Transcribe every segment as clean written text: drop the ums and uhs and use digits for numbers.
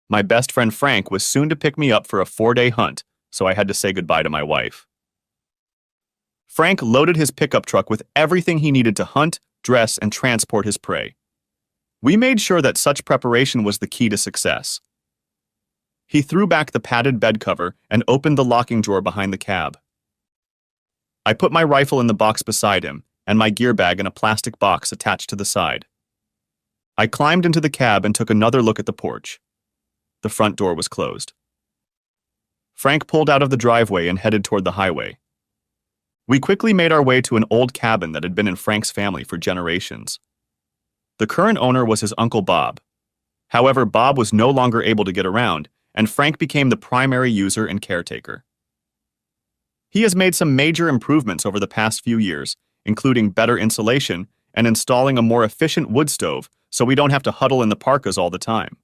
My best friend Frank was soon to pick me up for a 4-day hunt, so I had to say goodbye to my wife. Frank loaded his pickup truck with everything he needed to hunt, dress, and transport his prey. We made sure that such preparation was the key to success. He threw back the padded bed cover and opened the locking drawer behind the cab. I put my rifle in the box beside him and my gear bag in a plastic box attached to the side. I climbed into the cab and took another look at the porch. The front door was closed. Frank pulled out of the driveway and headed toward the highway. We quickly made our way to an old cabin that had been in Frank's family for generations. The current owner was his Uncle Bob. However, Bob was no longer able to get around, and Frank became the primary user and caretaker. He has made some major improvements over the past few years, including better insulation and installing a more efficient wood stove so we don't have to huddle in the parkas all the time.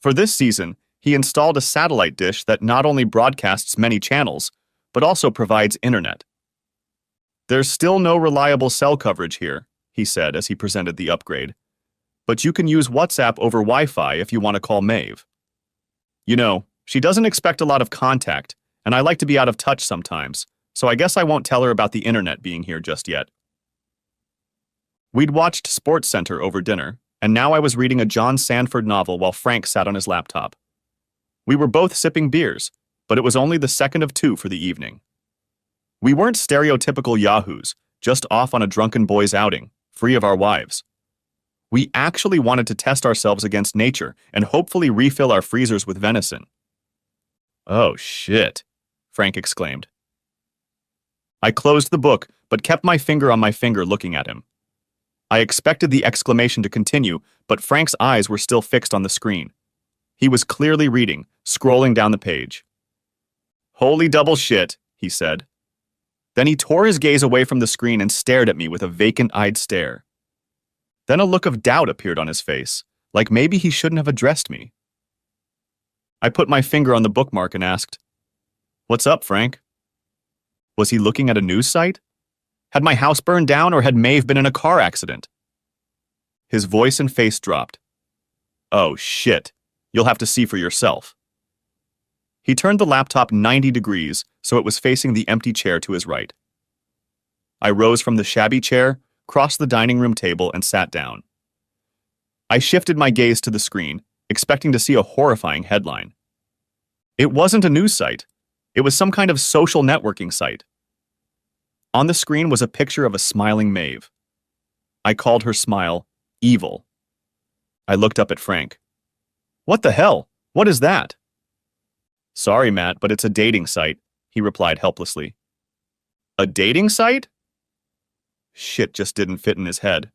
For this season, he installed a satellite dish that not only broadcasts many channels, but also provides internet. "There's still no reliable cell coverage here," he said as he presented the upgrade, "but you can use WhatsApp over Wi-Fi if you want to call Maeve. You know, she doesn't expect a lot of contact, and I like to be out of touch sometimes, so I guess I won't tell her about the internet being here just yet." We'd watched SportsCenter over dinner, and now I was reading a John Sandford novel while Frank sat on his laptop. We were both sipping beers, but it was only the second of two for the evening. We weren't stereotypical yahoos, just off on a drunken boys' outing, free of our wives. We actually wanted to test ourselves against nature and hopefully refill our freezers with venison. "Oh, shit," Frank exclaimed. I closed the book, but kept my finger on my finger looking at him. I expected the exclamation to continue, but Frank's eyes were still fixed on the screen. He was clearly reading, scrolling down the page. "Holy double shit," he said. Then he tore his gaze away from the screen and stared at me with a vacant-eyed stare. Then a look of doubt appeared on his face, like maybe he shouldn't have addressed me. I put my finger on the bookmark and asked, "What's up, Frank?" Was he looking at a news site? Had my house burned down or had Maeve been in a car accident? His voice and face dropped. "Oh, shit. You'll have to see for yourself." He turned the laptop 90 degrees so it was facing the empty chair to his right. I rose from the shabby chair, crossed the dining room table, and sat down. I shifted my gaze to the screen, expecting to see a horrifying headline. It wasn't a news site. It was some kind of social networking site. On the screen was a picture of a smiling Maeve. I called her smile evil. I looked up at Frank. "What the hell? What is that?" "Sorry, Matt, but it's a dating site," he replied helplessly. "A dating site?" Shit just didn't fit in his head.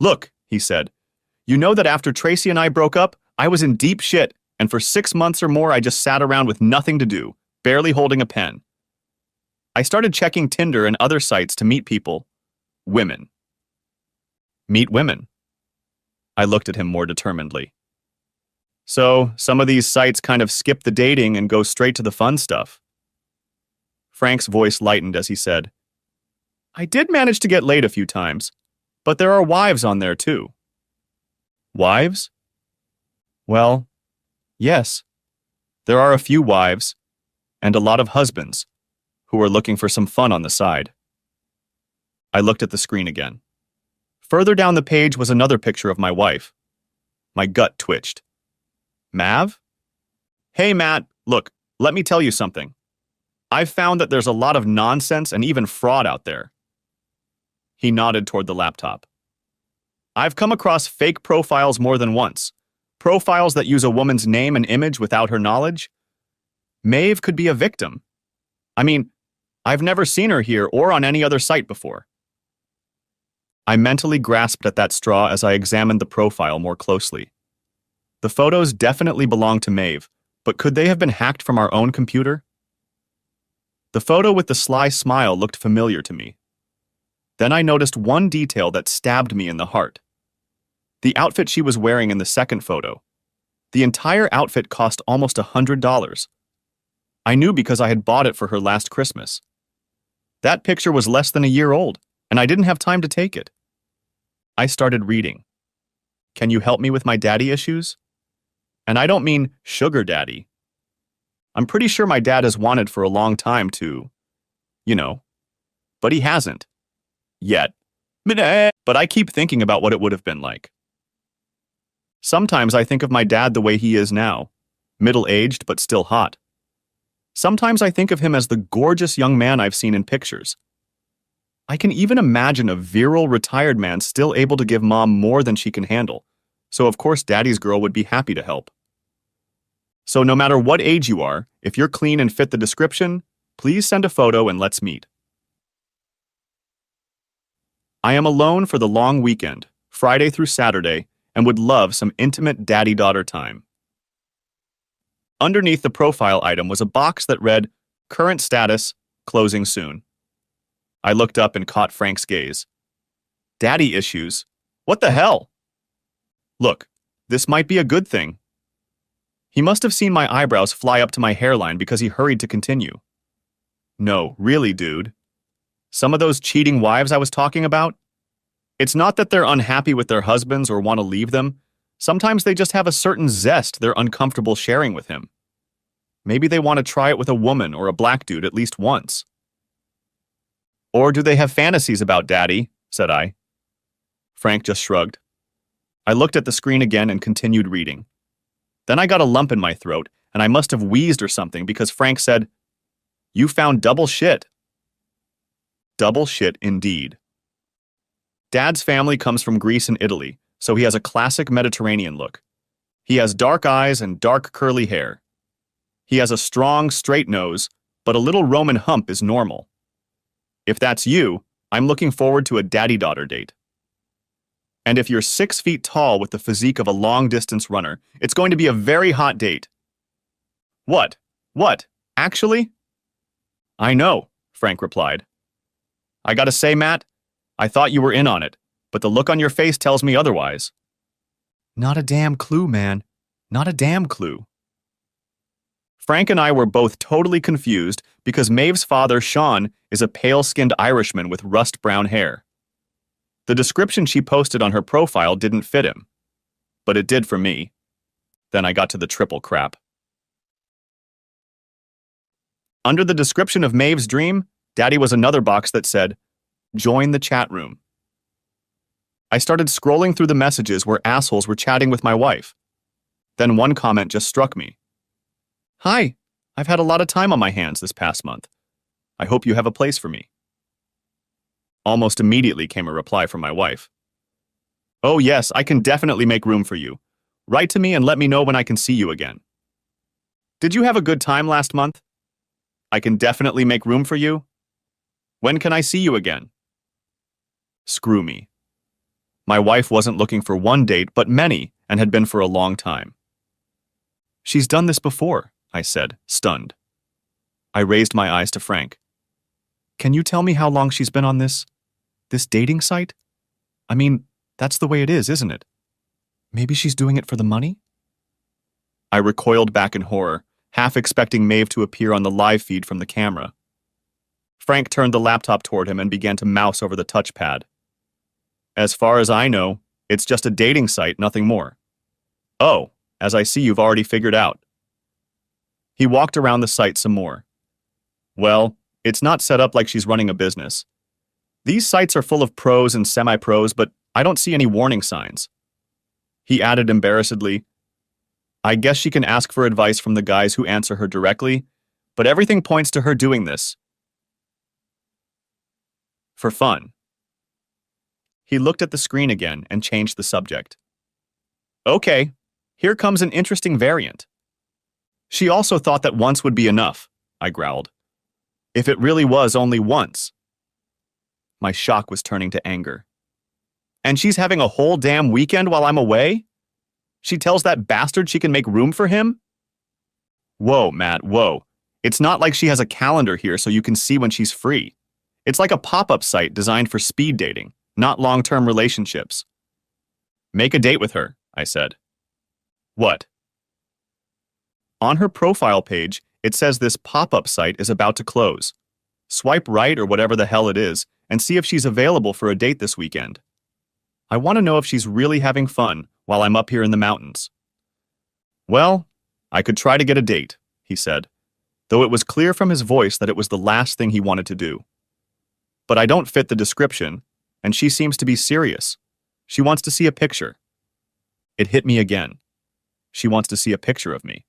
"Look," he said, "you know that after Tracy and I broke up, I was in deep shit, and for 6 months or more I just sat around with nothing to do, barely holding a pen. I started checking Tinder and other sites to meet people. Women." "Meet women?" I looked at him more determinedly. "So, some of these sites kind of skip the dating and go straight to the fun stuff." Frank's voice lightened as he said, "I did manage to get laid a few times, but there are wives on there too." "Wives?" "Well, yes. There are a few wives, and a lot of husbands, who are looking for some fun on the side." I looked at the screen again. Further down the page was another picture of my wife. My gut twitched. "Mav? Hey, Matt, look, let me tell you something. I've found that there's a lot of nonsense and even fraud out there." He nodded toward the laptop. "I've come across fake profiles more than once. Profiles that use a woman's name and image without her knowledge. Maeve could be a victim. I mean, I've never seen her here or on any other site before." I mentally grasped at that straw as I examined the profile more closely. The photos definitely belonged to Maeve, but could they have been hacked from our own computer? The photo with the sly smile looked familiar to me. Then I noticed one detail that stabbed me in the heart. The outfit she was wearing in the second photo. The entire outfit cost almost $100. I knew because I had bought it for her last Christmas. That picture was less than a year old, and I didn't have time to take it. I started reading. "Can you help me with my daddy issues? And I don't mean sugar daddy. I'm pretty sure my dad has wanted for a long time to, you know, but he hasn't. Yet. But I keep thinking about what it would have been like. Sometimes I think of my dad the way he is now, middle-aged but still hot. Sometimes I think of him as the gorgeous young man I've seen in pictures. I can even imagine a virile retired man still able to give mom more than she can handle, so of course daddy's girl would be happy to help. So no matter what age you are, if you're clean and fit the description, please send a photo and let's meet. I am alone for the long weekend, Friday through Saturday, and would love some intimate daddy-daughter time. Underneath the profile item was a box that read, Current status, closing soon. I looked up and caught Frank's gaze. Daddy issues? What the hell? Look, this might be a good thing. He must have seen my eyebrows fly up to my hairline because he hurried to continue. No, really, dude. Some of those cheating wives I was talking about? It's not that they're unhappy with their husbands or want to leave them. Sometimes they just have a certain zest they're uncomfortable sharing with him. Maybe they want to try it with a woman or a black dude at least once. Or do they have fantasies about daddy? Said I. Frank just shrugged. I looked at the screen again and continued reading. Then I got a lump in my throat, and I must have wheezed or something because Frank said, You found double shit. Double shit indeed. Dad's family comes from Greece and Italy, so he has a classic Mediterranean look. He has dark eyes and dark curly hair. He has a strong, straight nose, but a little Roman hump is normal. If that's you, I'm looking forward to a daddy-daughter date. And if you're 6 feet tall with the physique of a long-distance runner, it's going to be a very hot date. What? What? Actually? I know, Frank replied. I gotta say, Matt, I thought you were in on it, but the look on your face tells me otherwise. Not a damn clue, man. Not a damn clue. Frank and I were both totally confused because Maeve's father, Sean, is a pale-skinned Irishman with rust-brown hair. The description she posted on her profile didn't fit him, but it did for me. Then I got to the triple crap. Under the description of Maeve's dream, Daddy was another box that said, Join the chat room. I started scrolling through the messages where assholes were chatting with my wife. Then one comment just struck me. Hi, I've had a lot of time on my hands this past month. I hope you have a place for me. Almost immediately came a reply from my wife. Oh yes, I can definitely make room for you. Write to me and let me know when I can see you again. Did you have a good time last month? I can definitely make room for you. When can I see you again? Screw me. My wife wasn't looking for one date, but many, and had been for a long time. She's done this before, I said, stunned. I raised my eyes to Frank. Can you tell me how long she's been on this dating site? I mean, that's the way it is, isn't it? Maybe she's doing it for the money? I recoiled back in horror, half expecting Maeve to appear on the live feed from the camera. Frank turned the laptop toward him and began to mouse over the touchpad. As far as I know, it's just a dating site, nothing more. Oh, as I see you've already figured out. He walked around the site some more. Well, it's not set up like she's running a business. These sites are full of pros and semi-pros, but I don't see any warning signs. He added embarrassedly, I guess she can ask for advice from the guys who answer her directly, but everything points to her doing this for fun. He looked at the screen again and changed the subject. Okay, here comes an interesting variant. She also thought that once would be enough, I growled. If it really was only once. My shock was turning to anger. And she's having a whole damn weekend while I'm away? She tells that bastard she can make room for him? Whoa, Matt, whoa. It's not like she has a calendar here so you can see when she's free. It's like a pop-up site designed for speed dating, not long-term relationships. Make a date with her, I said. What? On her profile page, it says this pop-up site is about to close. Swipe right or whatever the hell it is, and see if she's available for a date this weekend. I want to know if she's really having fun while I'm up here in the mountains. Well, I could try to get a date, he said, though it was clear from his voice that it was the last thing he wanted to do. But I don't fit the description, and she seems to be serious. She wants to see a picture. It hit me again. She wants to see a picture of me.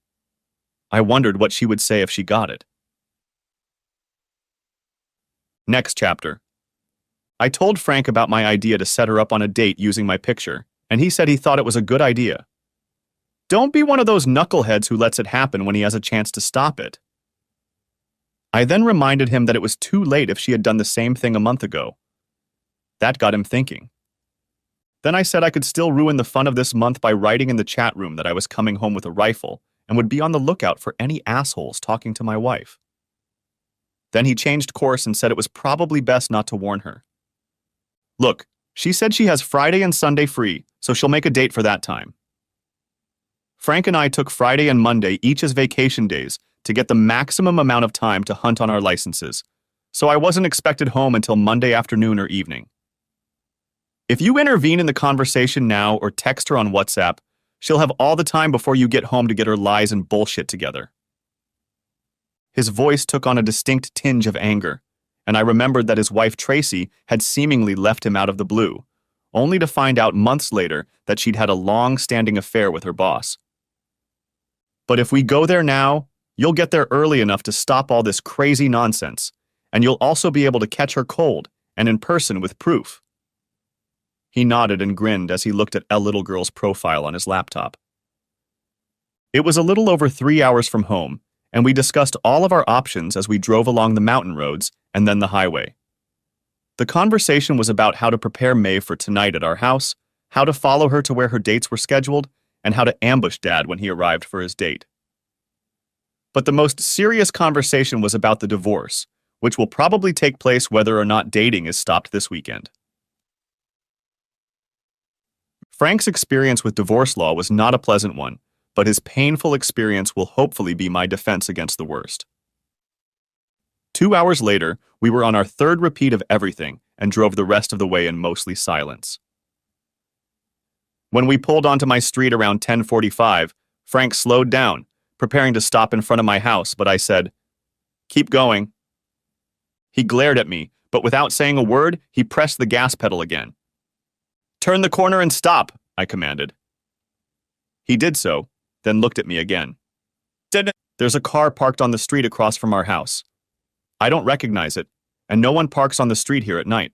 I wondered what she would say if she got it. Next chapter. I told Frank about my idea to set her up on a date using my picture, and he said he thought it was a good idea. Don't be one of those knuckleheads who lets it happen when he has a chance to stop it. I then reminded him that it was too late if she had done the same thing a month ago. That got him thinking. Then I said I could still ruin the fun of this month by writing in the chat room that I was coming home with a rifle and would be on the lookout for any assholes talking to my wife. Then he changed course and said it was probably best not to warn her. Look, she said she has Friday and Sunday free, so she'll make a date for that time. Frank and I took Friday and Monday each as vacation days to get the maximum amount of time to hunt on our licenses, so I wasn't expected home until Monday afternoon or evening. If you intervene in the conversation now or text her on WhatsApp, she'll have all the time before you get home to get her lies and bullshit together. His voice took on a distinct tinge of anger, and I remembered that his wife Tracy had seemingly left him out of the blue, only to find out months later that she'd had a long-standing affair with her boss. But if we go there now, you'll get there early enough to stop all this crazy nonsense, and you'll also be able to catch her cold and in person with proof. He nodded and grinned as he looked at a little girl's profile on his laptop. It was a little over 3 hours from home, and we discussed all of our options as we drove along the mountain roads and then the highway. The conversation was about how to prepare Maeve for tonight at our house, how to follow her to where her dates were scheduled, and how to ambush Dad when he arrived for his date. But the most serious conversation was about the divorce, which will probably take place whether or not dating is stopped this weekend. Frank's experience with divorce law was not a pleasant one, but his painful experience will hopefully be my defense against the worst. 2 hours later, we were on our third repeat of everything and drove the rest of the way in mostly silence. When we pulled onto my street around 10:45, Frank slowed down, preparing to stop in front of my house, but I said, "Keep going." He glared at me, but without saying a word, he pressed the gas pedal again. "Turn the corner and stop," I commanded. He did so, then looked at me again. There's a car parked on the street across from our house. I don't recognize it, and no one parks on the street here at night.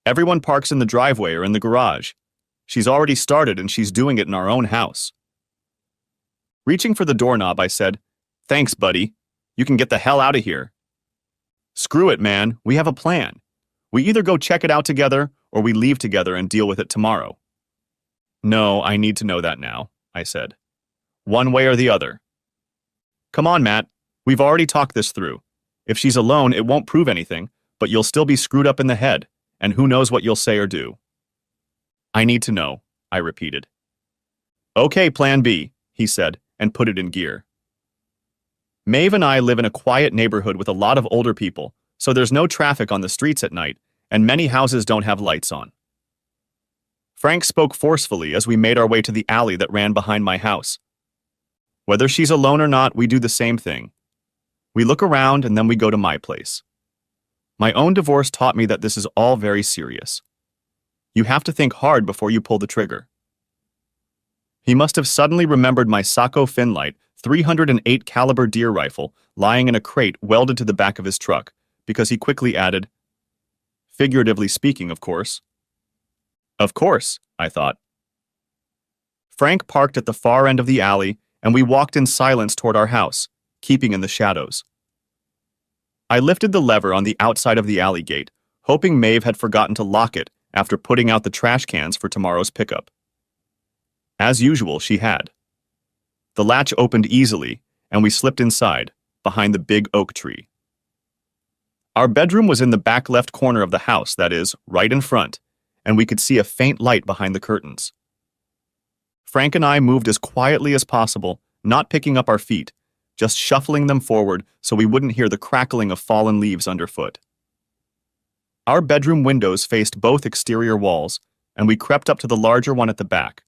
Everyone parks in the driveway or in the garage. She's already started and she's doing it in our own house. Reaching for the doorknob, I said, "Thanks, buddy. You can get the hell out of here." "Screw it, man. We have a plan. We either go check it out together or we leave together and deal with it tomorrow." "No, I need to know that now," I said. "One way or the other." "Come on, Matt. We've already talked this through. If she's alone, it won't prove anything, but you'll still be screwed up in the head, and who knows what you'll say or do." "I need to know," I repeated. "Okay, plan B," he said, and put it in gear. Maeve and I live in a quiet neighborhood with a lot of older people, so there's no traffic on the streets at night, and many houses don't have lights on. Frank spoke forcefully as we made our way to the alley that ran behind my house. Whether she's alone or not, we do the same thing. We look around and then we go to my place. My own divorce taught me that this is all very serious. You have to think hard before you pull the trigger. He must have suddenly remembered my Sacco Finlight 308 caliber deer rifle lying in a crate welded to the back of his truck, because he quickly added, "Figuratively speaking, of course." Of course, I thought. Frank parked at the far end of the alley, and we walked in silence toward our house, keeping in the shadows. I lifted the lever on the outside of the alley gate, hoping Maeve had forgotten to lock it after putting out the trash cans for tomorrow's pickup. As usual, she had. The latch opened easily, and we slipped inside, behind the big oak tree. Our bedroom was in the back left corner of the house, that is, right in front, and we could see a faint light behind the curtains. Frank and I moved as quietly as possible, not picking up our feet, just shuffling them forward so we wouldn't hear the crackling of fallen leaves underfoot. Our bedroom windows faced both exterior walls, and we crept up to the larger one at the back,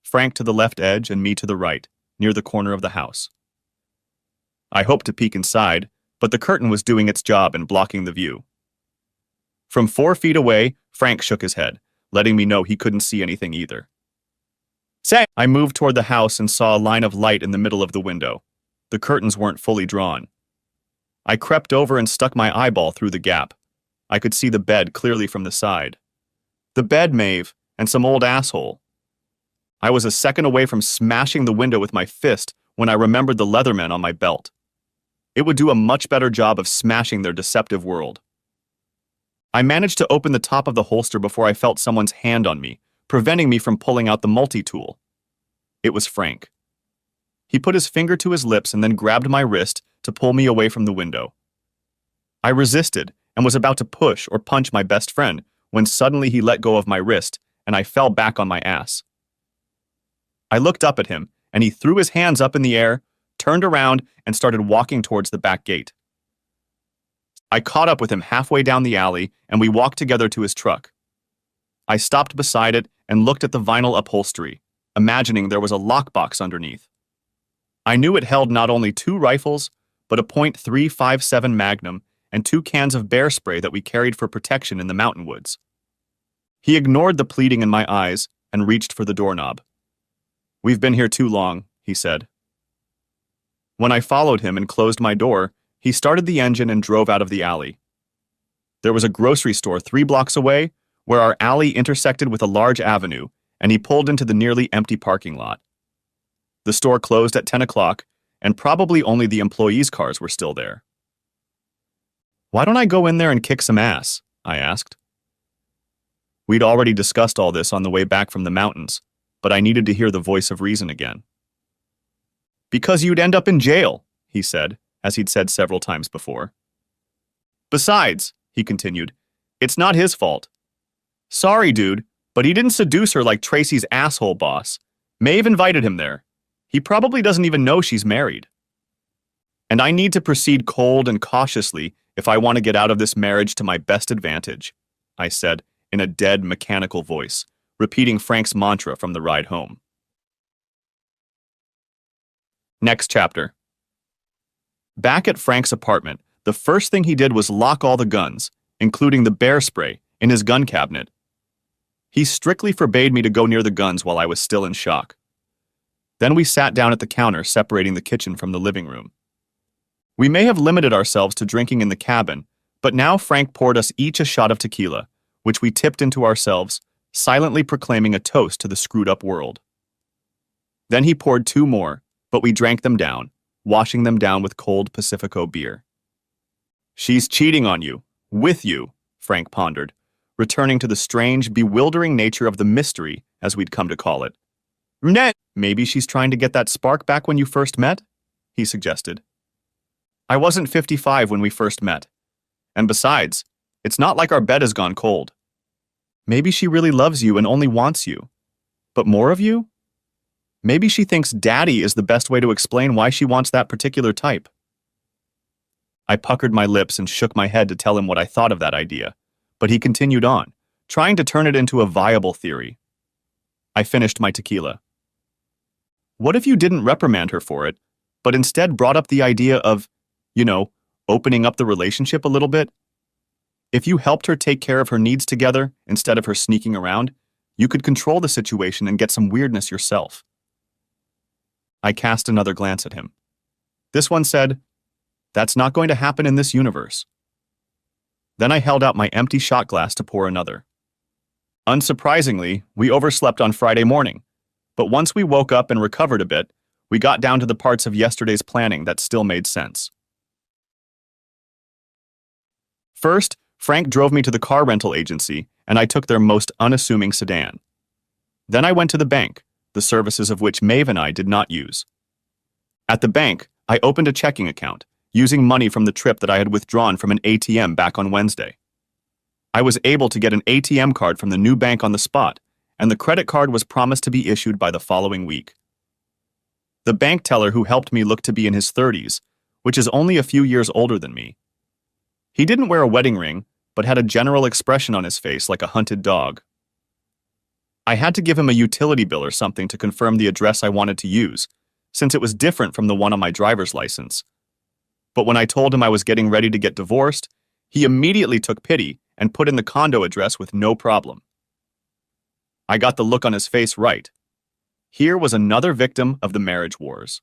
Frank to the left edge and me to the right, near the corner of the house. I hoped to peek inside, but the curtain was doing its job and blocking the view. From 4 feet away, Frank shook his head, letting me know he couldn't see anything either. I moved toward the house and saw a line of light in the middle of the window. The curtains weren't fully drawn. I crept over and stuck my eyeball through the gap. I could see the bed clearly from the side. The bed, Maeve, and some old asshole. I was a second away from smashing the window with my fist when I remembered the Leathermen on my belt. It would do a much better job of smashing their deceptive world. I managed to open the top of the holster before I felt someone's hand on me, preventing me from pulling out the multi-tool. It was Frank. He put his finger to his lips and then grabbed my wrist to pull me away from the window. I resisted and was about to push or punch my best friend when suddenly he let go of my wrist and I fell back on my ass. I looked up at him and he threw his hands up in the air, turned around, and started walking towards the back gate. I caught up with him halfway down the alley and we walked together to his truck. I stopped beside it and looked at the vinyl upholstery, imagining there was a lockbox underneath. I knew it held not only 2 rifles, but a .357 Magnum and 2 cans of bear spray that we carried for protection in the mountain woods. He ignored the pleading in my eyes and reached for the doorknob. "We've been here too long," he said. When I followed him and closed my door, he started the engine and drove out of the alley. There was a grocery store 3 blocks away where our alley intersected with a large avenue, and he pulled into the nearly empty parking lot. The store closed at 10 o'clock, and probably only the employees' cars were still there. "Why don't I go in there and kick some ass?" I asked. We'd already discussed all this on the way back from the mountains, but I needed to hear the voice of reason again. "Because you'd end up in jail," he said, as he'd said several times before. "Besides," he continued, "it's not his fault. Sorry, dude, but he didn't seduce her like Tracy's asshole boss. Maeve invited him there. He probably doesn't even know she's married. And I need to proceed cold and cautiously if I want to get out of this marriage to my best advantage," I said in a dead, mechanical voice, repeating Frank's mantra from the ride home. Next chapter. Back at Frank's apartment, the first thing he did was lock all the guns, including the bear spray, in his gun cabinet. He strictly forbade me to go near the guns while I was still in shock. Then we sat down at the counter separating the kitchen from the living room. We may have limited ourselves to drinking in the cabin, but now Frank poured us each a shot of tequila, which we tipped into ourselves, silently proclaiming a toast to the screwed-up world. Then he poured 2 more, but we drank them down, washing them down with cold Pacifico beer. "She's cheating on you, with you," Frank pondered, returning to the strange, bewildering nature of the mystery, as we'd come to call it. "Maybe she's trying to get that spark back when you first met?" he suggested. "I wasn't 55 when we first met. And besides, it's not like our bed has gone cold. Maybe she really loves you and only wants you. But more of you? Maybe she thinks daddy is the best way to explain why she wants that particular type." I puckered my lips and shook my head to tell him what I thought of that idea, but he continued on, trying to turn it into a viable theory. I finished my tequila. "What if you didn't reprimand her for it, but instead brought up the idea of, opening up the relationship a little bit? If you helped her take care of her needs together instead of her sneaking around, you could control the situation and get some weirdness yourself." I cast another glance at him. This one said, "That's not going to happen in this universe." Then I held out my empty shot glass to pour another. Unsurprisingly, we overslept on Friday morning, but once we woke up and recovered a bit, we got down to the parts of yesterday's planning that still made sense. First, Frank drove me to the car rental agency, and I took their most unassuming sedan. Then I went to the bank, the services of which Maeve and I did not use. At the bank, I opened a checking account, using money from the trip that I had withdrawn from an ATM back on Wednesday. I was able to get an ATM card from the new bank on the spot, and the credit card was promised to be issued by the following week. The bank teller who helped me looked to be in his 30s, which is only a few years older than me. He didn't wear a wedding ring, but had a general expression on his face like a hunted dog. I had to give him a utility bill or something to confirm the address I wanted to use, since it was different from the one on my driver's license. But when I told him I was getting ready to get divorced, he immediately took pity and put in the condo address with no problem. I got the look on his face right. Here was another victim of the marriage wars.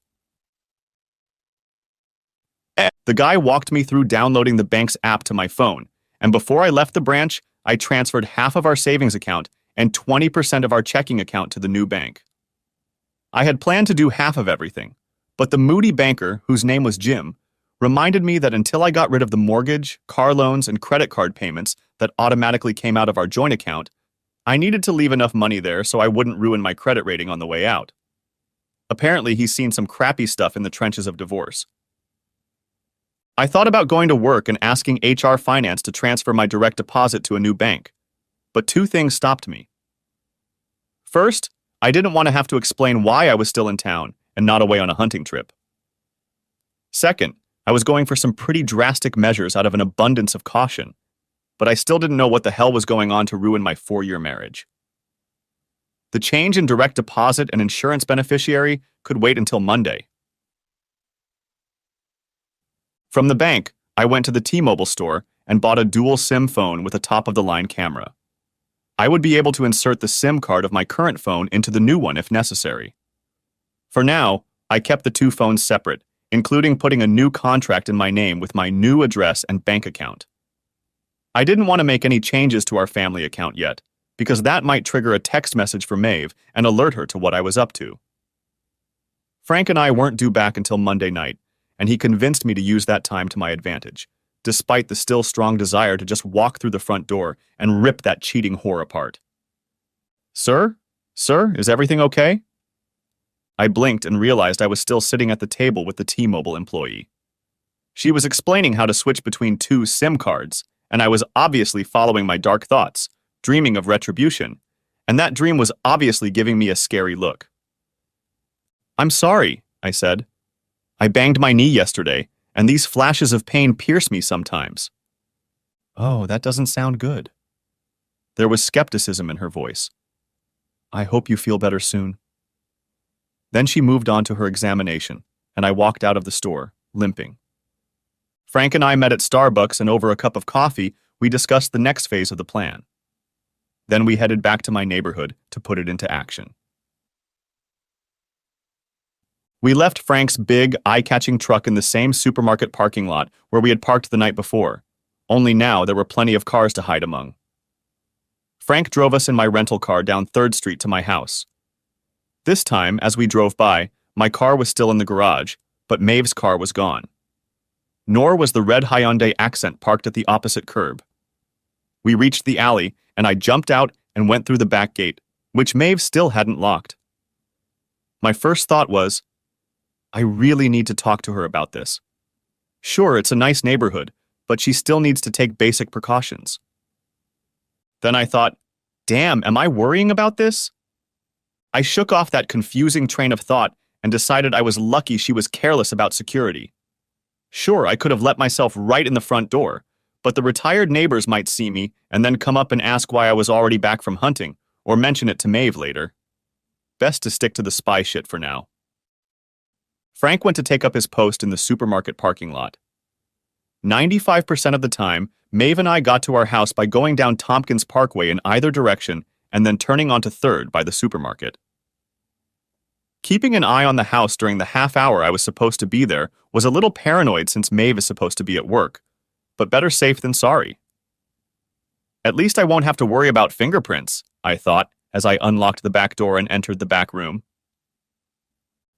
The guy walked me through downloading the bank's app to my phone, and before I left the branch, I transferred half of our savings account and 20% of our checking account to the new bank. I had planned to do half of everything, but the moody banker, whose name was Jim, reminded me that until I got rid of the mortgage, car loans, and credit card payments that automatically came out of our joint account, I needed to leave enough money there so I wouldn't ruin my credit rating on the way out. Apparently, he's seen some crappy stuff in the trenches of divorce. I thought about going to work and asking HR Finance to transfer my direct deposit to a new bank, but two things stopped me. First, I didn't want to have to explain why I was still in town and not away on a hunting trip. Second, I was going for some pretty drastic measures out of an abundance of caution, but I still didn't know what the hell was going on to ruin my 4-year marriage. The change in direct deposit and insurance beneficiary could wait until Monday. From the bank, I went to the T-Mobile store and bought a dual SIM phone with a top-of-the-line camera. I would be able to insert the SIM card of my current phone into the new one if necessary. For now, I kept the two phones separate, including putting a new contract in my name with my new address and bank account. I didn't want to make any changes to our family account yet, because that might trigger a text message for Maeve and alert her to what I was up to. Frank and I weren't due back until Monday night, and he convinced me to use that time to my advantage, despite the still strong desire to just walk through the front door and rip that cheating whore apart. Sir? Sir, is everything okay? I blinked and realized I was still sitting at the table with the T-Mobile employee. She was explaining how to switch between two SIM cards, and I was obviously following my dark thoughts, dreaming of retribution, and that dream was obviously giving me a scary look. I'm sorry, I said. I banged my knee yesterday, and these flashes of pain pierce me sometimes. Oh, that doesn't sound good. There was skepticism in her voice. I hope you feel better soon. Then she moved on to her examination, and I walked out of the store, limping. Frank and I met at Starbucks, and over a cup of coffee, we discussed the next phase of the plan. Then we headed back to my neighborhood to put it into action. We left Frank's big, eye-catching truck in the same supermarket parking lot where we had parked the night before, only now there were plenty of cars to hide among. Frank drove us in my rental car down 3rd Street to my house. This time, as we drove by, my car was still in the garage, but Maeve's car was gone. Nor was the red Hyundai Accent parked at the opposite curb. We reached the alley, and I jumped out and went through the back gate, which Maeve still hadn't locked. My first thought was, I really need to talk to her about this. Sure, it's a nice neighborhood, but she still needs to take basic precautions. Then I thought, damn, am I worrying about this? I shook off that confusing train of thought and decided I was lucky she was careless about security. Sure, I could have let myself right in the front door, but the retired neighbors might see me and then come up and ask why I was already back from hunting, or mention it to Maeve later. Best to stick to the spy shit for now. Frank went to take up his post in the supermarket parking lot. 95% of the time, Maeve and I got to our house by going down Tompkins Parkway in either direction and then turning onto 3rd by the supermarket. Keeping an eye on the house during the half hour I was supposed to be there was a little paranoid since Maeve is supposed to be at work, but better safe than sorry. At least I won't have to worry about fingerprints, I thought, as I unlocked the back door and entered the back room.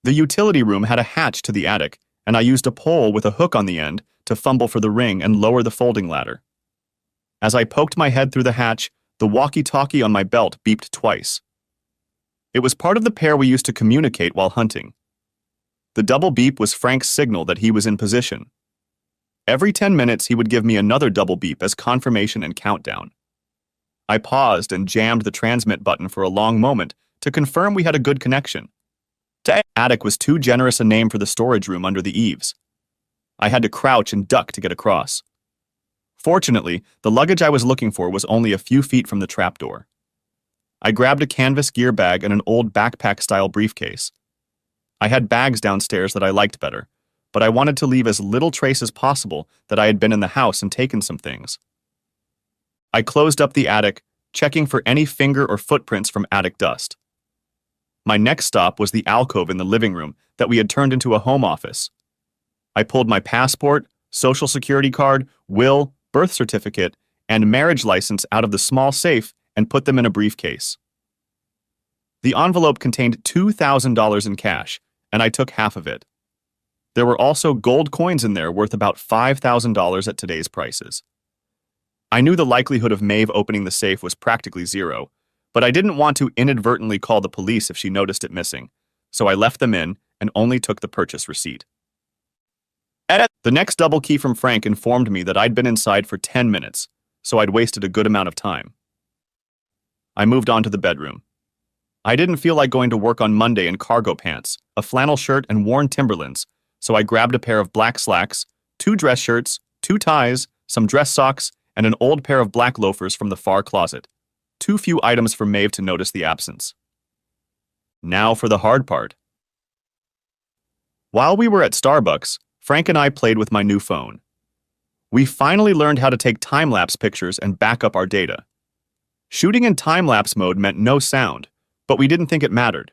The utility room had a hatch to the attic, and I used a pole with a hook on the end to fumble for the ring and lower the folding ladder. As I poked my head through the hatch, the walkie-talkie on my belt beeped twice. It was part of the pair we used to communicate while hunting. The double beep was Frank's signal that he was in position. Every 10 minutes he would give me another double beep as confirmation and countdown. I paused and jammed the transmit button for a long moment to confirm we had a good connection. The attic was too generous a name for the storage room under the eaves. I had to crouch and duck to get across. Fortunately, the luggage I was looking for was only a few feet from the trapdoor. I grabbed a canvas gear bag and an old backpack-style briefcase. I had bags downstairs that I liked better, but I wanted to leave as little trace as possible that I had been in the house and taken some things. I closed up the attic, checking for any finger or footprints from attic dust. My next stop was the alcove in the living room that we had turned into a home office. I pulled my passport, social security card, will, birth certificate, and marriage license out of the small safe and put them in a briefcase. The envelope contained $2,000 in cash, and I took half of it. There were also gold coins in there worth about $5,000 at today's prices. I knew the likelihood of Maeve opening the safe was practically zero, but I didn't want to inadvertently call the police if she noticed it missing, so I left them in and only took the purchase receipt. The next double key from Frank informed me that I'd been inside for 10 minutes, so I'd wasted a good amount of time. I moved on to the bedroom. I didn't feel like going to work on Monday in cargo pants, a flannel shirt, and worn Timberlands, so I grabbed a pair of black slacks, 2 dress shirts, 2 ties, some dress socks, and an old pair of black loafers from the far closet. Too few items for Maeve to notice the absence. Now for the hard part. While we were at Starbucks, Frank and I played with my new phone. We finally learned how to take time-lapse pictures and back up our data. Shooting in time-lapse mode meant no sound, but we didn't think it mattered.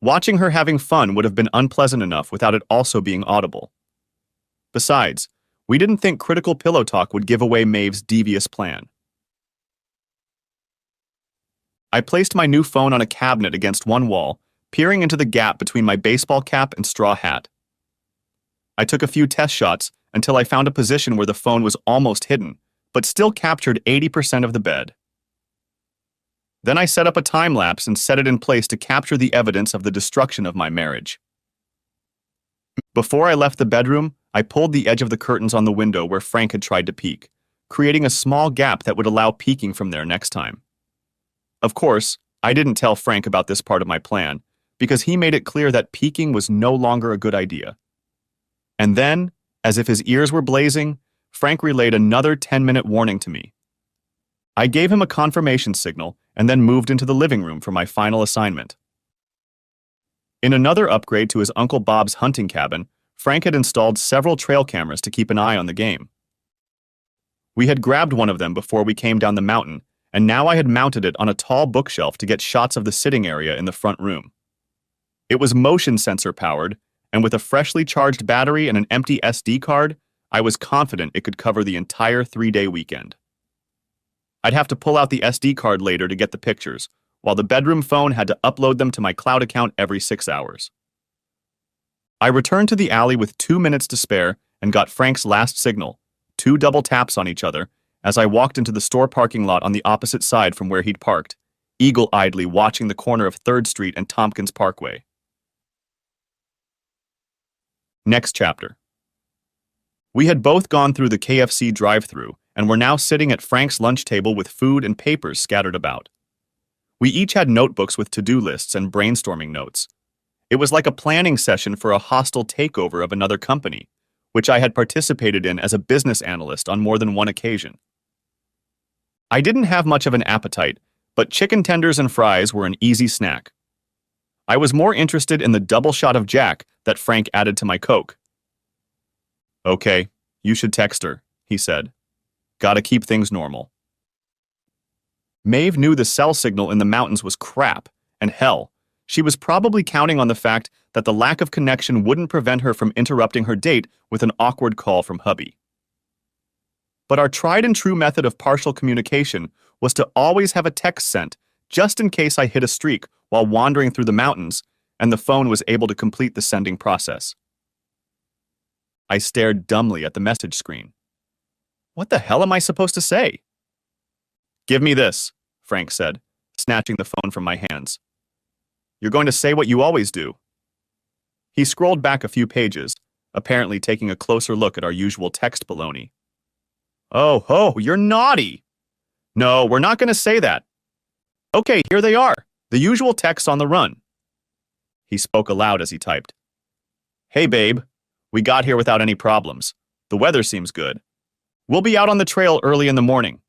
Watching her having fun would have been unpleasant enough without it also being audible. Besides, we didn't think critical pillow talk would give away Maeve's devious plan. I placed my new phone on a cabinet against one wall, peering into the gap between my baseball cap and straw hat. I took a few test shots until I found a position where the phone was almost hidden, but still captured 80% of the bed. Then I set up a time lapse and set it in place to capture the evidence of the destruction of my marriage. Before I left the bedroom, I pulled the edge of the curtains on the window where Frank had tried to peek, creating a small gap that would allow peeking from there next time. Of course, I didn't tell Frank about this part of my plan, because he made it clear that peeking was no longer a good idea. And then, as if his ears were blazing, Frank relayed another 10-minute warning to me. I gave him a confirmation signal and then moved into the living room for my final assignment. In another upgrade to his Uncle Bob's hunting cabin, Frank had installed several trail cameras to keep an eye on the game. We had grabbed one of them before we came down the mountain, and now I had mounted it on a tall bookshelf to get shots of the sitting area in the front room. It was motion sensor powered, and with a freshly charged battery and an empty SD card, I was confident it could cover the entire 3-day weekend. I'd have to pull out the SD card later to get the pictures, while the bedroom phone had to upload them to my cloud account every 6 hours. I returned to the alley with 2 minutes to spare and got Frank's last signal, 2 double taps on each other, as I walked into the store parking lot on the opposite side from where he'd parked, eagle-eyedly watching the corner of 3rd Street and Tompkins Parkway. Next chapter. We had both gone through the KFC drive-thru and were now sitting at Frank's lunch table with food and papers scattered about. We each had notebooks with to-do lists and brainstorming notes. It was like a planning session for a hostile takeover of another company, which I had participated in as a business analyst on more than one occasion. I didn't have much of an appetite, but chicken tenders and fries were an easy snack. I was more interested in the double shot of Jack that Frank added to my Coke. "Okay, you should text her," he said. "Gotta keep things normal." Maeve knew the cell signal in the mountains was crap, and hell, she was probably counting on the fact that the lack of connection wouldn't prevent her from interrupting her date with an awkward call from hubby. But our tried-and-true method of partial communication was to always have a text sent, just in case I hit a streak while wandering through the mountains, and the phone was able to complete the sending process. I stared dumbly at the message screen. What the hell am I supposed to say? "Give me this," Frank said, snatching the phone from my hands. "You're going to say what you always do." He scrolled back a few pages, apparently taking a closer look at our usual text baloney. "Oh, ho, you're naughty." "No, we're not going to say that." "Okay, here they are, the usual texts on the run." He spoke aloud as he typed. "Hey, babe, we got here without any problems. The weather seems good. We'll be out on the trail early in the morning.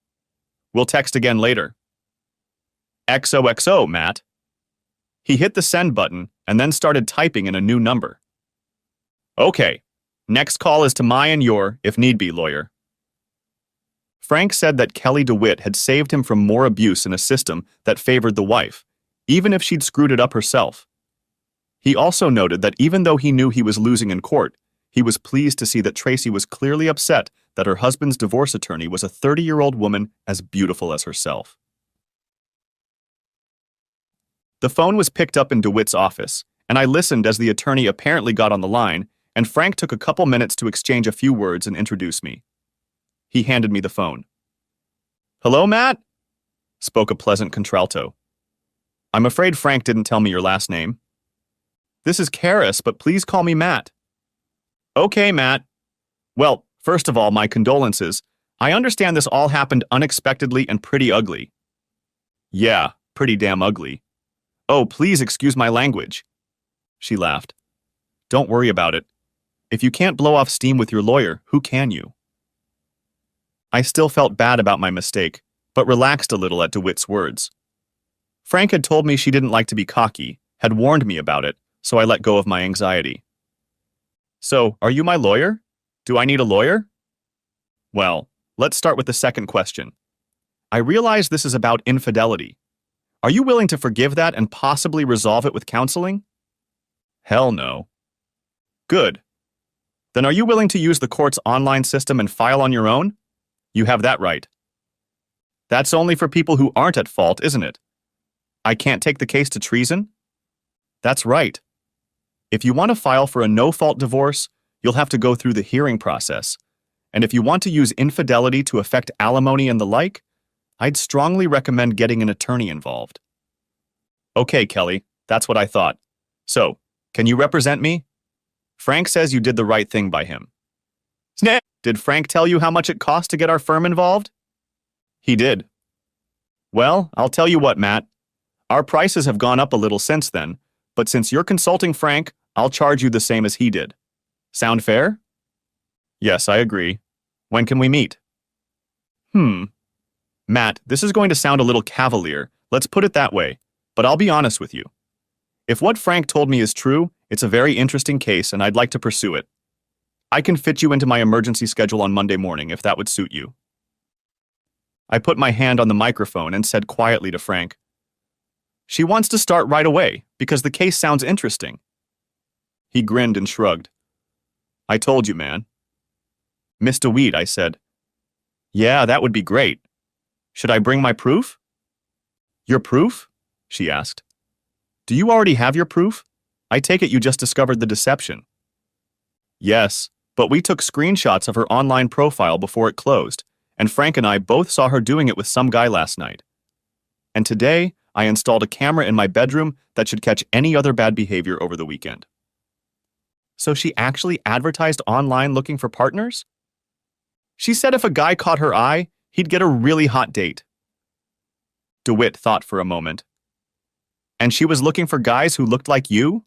We'll text again later. XOXO, Matt." He hit the send button and then started typing in a new number. Okay, next call is to my and your, if need be, lawyer. Frank said that Kelly DeWitt had saved him from more abuse in a system that favored the wife, even if she'd screwed it up herself. He also noted that even though he knew he was losing in court, he was pleased to see that Tracy was clearly upset that her husband's divorce attorney was a 30-year-old woman as beautiful as herself. The phone was picked up in DeWitt's office, and I listened as the attorney apparently got on the line, and Frank took a couple minutes to exchange a few words and introduce me. He handed me the phone. "Hello, Matt?" spoke a pleasant contralto. "I'm afraid Frank didn't tell me your last name." "This is Karis, but please call me Matt." "Okay, Matt. Well, first of all, my condolences. I understand this all happened unexpectedly and pretty ugly." "Yeah, pretty damn ugly. Oh, please excuse my language." She laughed. "Don't worry about it. If you can't blow off steam with your lawyer, who can you?" I still felt bad about my mistake, but relaxed a little at DeWitt's words. Frank had told me she didn't like to be cocky, had warned me about it, so I let go of my anxiety. "So, are you my lawyer? Do I need a lawyer?" "Well, let's start with the second question. I realize this is about infidelity. Are you willing to forgive that and possibly resolve it with counseling?" "Hell no." "Good. Then are you willing to use the court's online system and file on your own? You have that right." "That's only for people who aren't at fault, isn't it? I can't take the case to treason?" "That's right. If you want to file for a no-fault divorce, you'll have to go through the hearing process. And if you want to use infidelity to affect alimony and the like, I'd strongly recommend getting an attorney involved." "Okay, Kelly, that's what I thought. So, can you represent me? Frank says you did the right thing by him." "Snap! Did Frank tell you how much it cost to get our firm involved?" "He did." "Well, I'll tell you what, Matt. Our prices have gone up a little since then, but since you're consulting Frank, I'll charge you the same as he did. Sound fair?" "Yes, I agree. When can we meet?" Matt, this is going to sound a little cavalier, let's put it that way, but I'll be honest with you. If what Frank told me is true, it's a very interesting case and I'd like to pursue it. I can fit you into my emergency schedule on Monday morning if that would suit you." I put my hand on the microphone and said quietly to Frank, "She wants to start right away because the case sounds interesting." He grinned and shrugged. "I told you, man." "Miss DeWitt," I said. "Yeah, that would be great. Should I bring my proof?" "Your proof?" she asked. "Do you already have your proof? I take it you just discovered the deception." "Yes, but we took screenshots of her online profile before it closed, and Frank and I both saw her doing it with some guy last night. And today, I installed a camera in my bedroom that should catch any other bad behavior over the weekend." "So she actually advertised online looking for partners?" "She said if a guy caught her eye, he'd get a really hot date." DeWitt thought for a moment. "And she was looking for guys who looked like you?"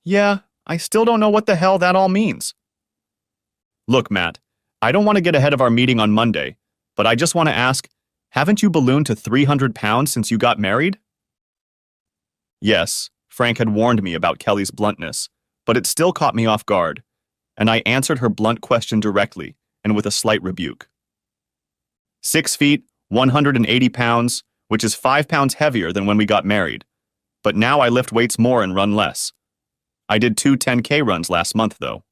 "Yeah, I still don't know what the hell that all means." "Look, Matt, I don't want to get ahead of our meeting on Monday, but I just want to ask, haven't you ballooned to 300 pounds since you got married?" Yes, Frank had warned me about Kelly's bluntness, but it still caught me off guard, and I answered her blunt question directly and with a slight rebuke. 6 feet, 180 pounds, which is 5 pounds heavier than when we got married, but now I lift weights more and run less. I did 2 10K runs last month, though.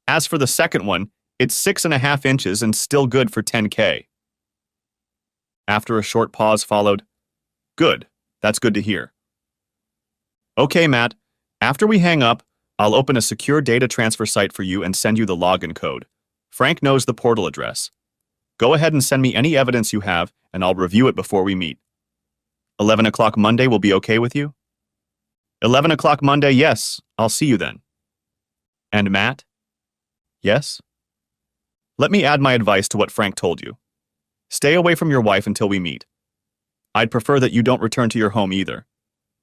As for the second one, it's 6.5 inches and still good for 10K. After a short pause followed, "Good, that's good to hear." "Okay, Matt, after we hang up, I'll open a secure data transfer site for you and send you the login code. Frank knows the portal address. Go ahead and send me any evidence you have, and I'll review it before we meet. 11 o'clock Monday will be okay with you?" 11 o'clock Monday, yes. I'll see you then." "And Matt?" "Yes?" "Let me add my advice to what Frank told you. Stay away from your wife until we meet. I'd prefer that you don't return to your home either.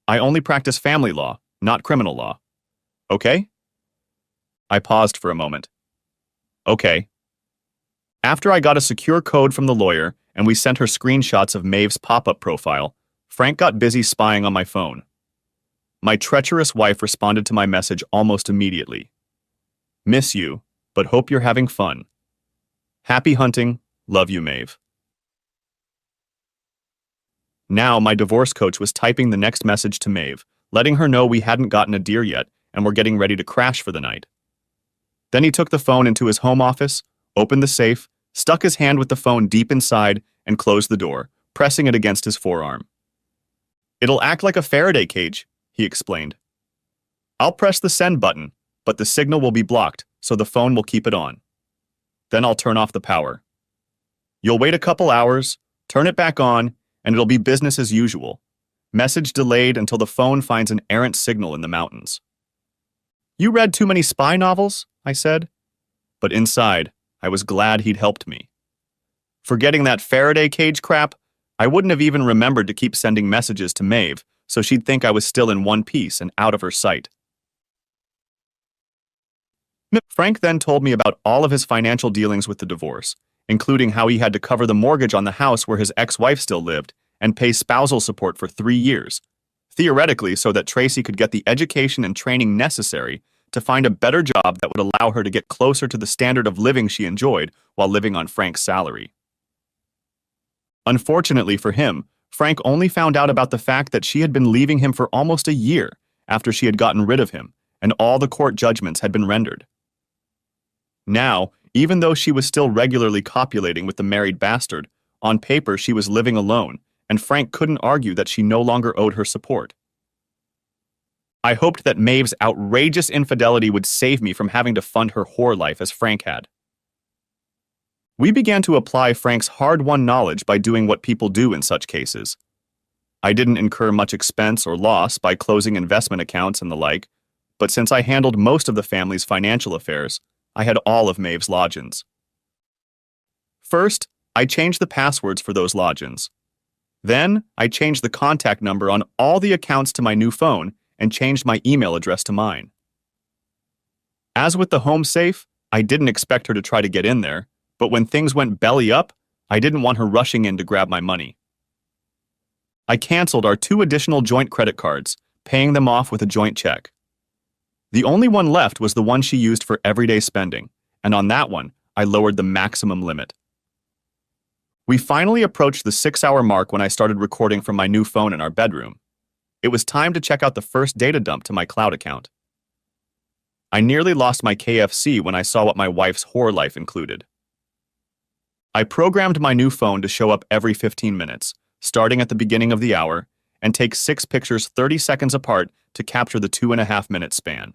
I only practice family law, not criminal law. Okay?" I paused for a moment. "Okay." After I got a secure code from the lawyer and we sent her screenshots of Maeve's pop-up profile, Frank got busy spying on my phone. My treacherous wife responded to my message almost immediately. Miss you, but hope you're having fun. Happy hunting. Love you, Maeve. Now, my divorce coach was typing the next message to Maeve, letting her know we hadn't gotten a deer yet and were getting ready to crash for the night. Then he took the phone into his home office, opened the safe, stuck his hand with the phone deep inside, and closed the door, pressing it against his forearm. It'll act like a Faraday cage, he explained. I'll press the send button, but the signal will be blocked, so the phone will keep it on. Then I'll turn off the power. You'll wait a couple hours, turn it back on, and it'll be business as usual. Message delayed until the phone finds an errant signal in the mountains. You read too many spy novels, I said. But inside, I was glad he'd helped me. Forgetting that Faraday cage crap, I wouldn't have even remembered to keep sending messages to Maeve, so she'd think I was still in one piece and out of her sight. Frank then told me about all of his financial dealings with the divorce, including how he had to cover the mortgage on the house where his ex-wife still lived and pay spousal support for 3 years, theoretically so that Tracy could get the education and training necessary to find a better job that would allow her to get closer to the standard of living she enjoyed while living on Frank's salary. Unfortunately for him, Frank only found out about the fact that she had been leaving him for almost a year after she had gotten rid of him, and all the court judgments had been rendered. Now, even though she was still regularly copulating with the married bastard, on paper she was living alone, and Frank couldn't argue that she no longer owed her support. I hoped that Maeve's outrageous infidelity would save me from having to fund her whore life as Frank had. We began to apply Frank's hard-won knowledge by doing what people do in such cases. I didn't incur much expense or loss by closing investment accounts and the like, but since I handled most of the family's financial affairs, I had all of Maeve's logins. First, I changed the passwords for those logins. Then, I changed the contact number on all the accounts to my new phone and changed my email address to mine. As with the home safe, I didn't expect her to try to get in there, but when things went belly up, I didn't want her rushing in to grab my money. I canceled our 2 additional joint credit cards, paying them off with a joint check. The only one left was the one she used for everyday spending, and on that one, I lowered the maximum limit. We finally approached the 6-hour mark when I started recording from my new phone in our bedroom. It was time to check out the first data dump to my cloud account. I nearly lost my KFC when I saw what my wife's whore life included. I programmed my new phone to show up every 15 minutes, starting at the beginning of the hour, and take 6 pictures 30 seconds apart to capture the 2.5-minute span.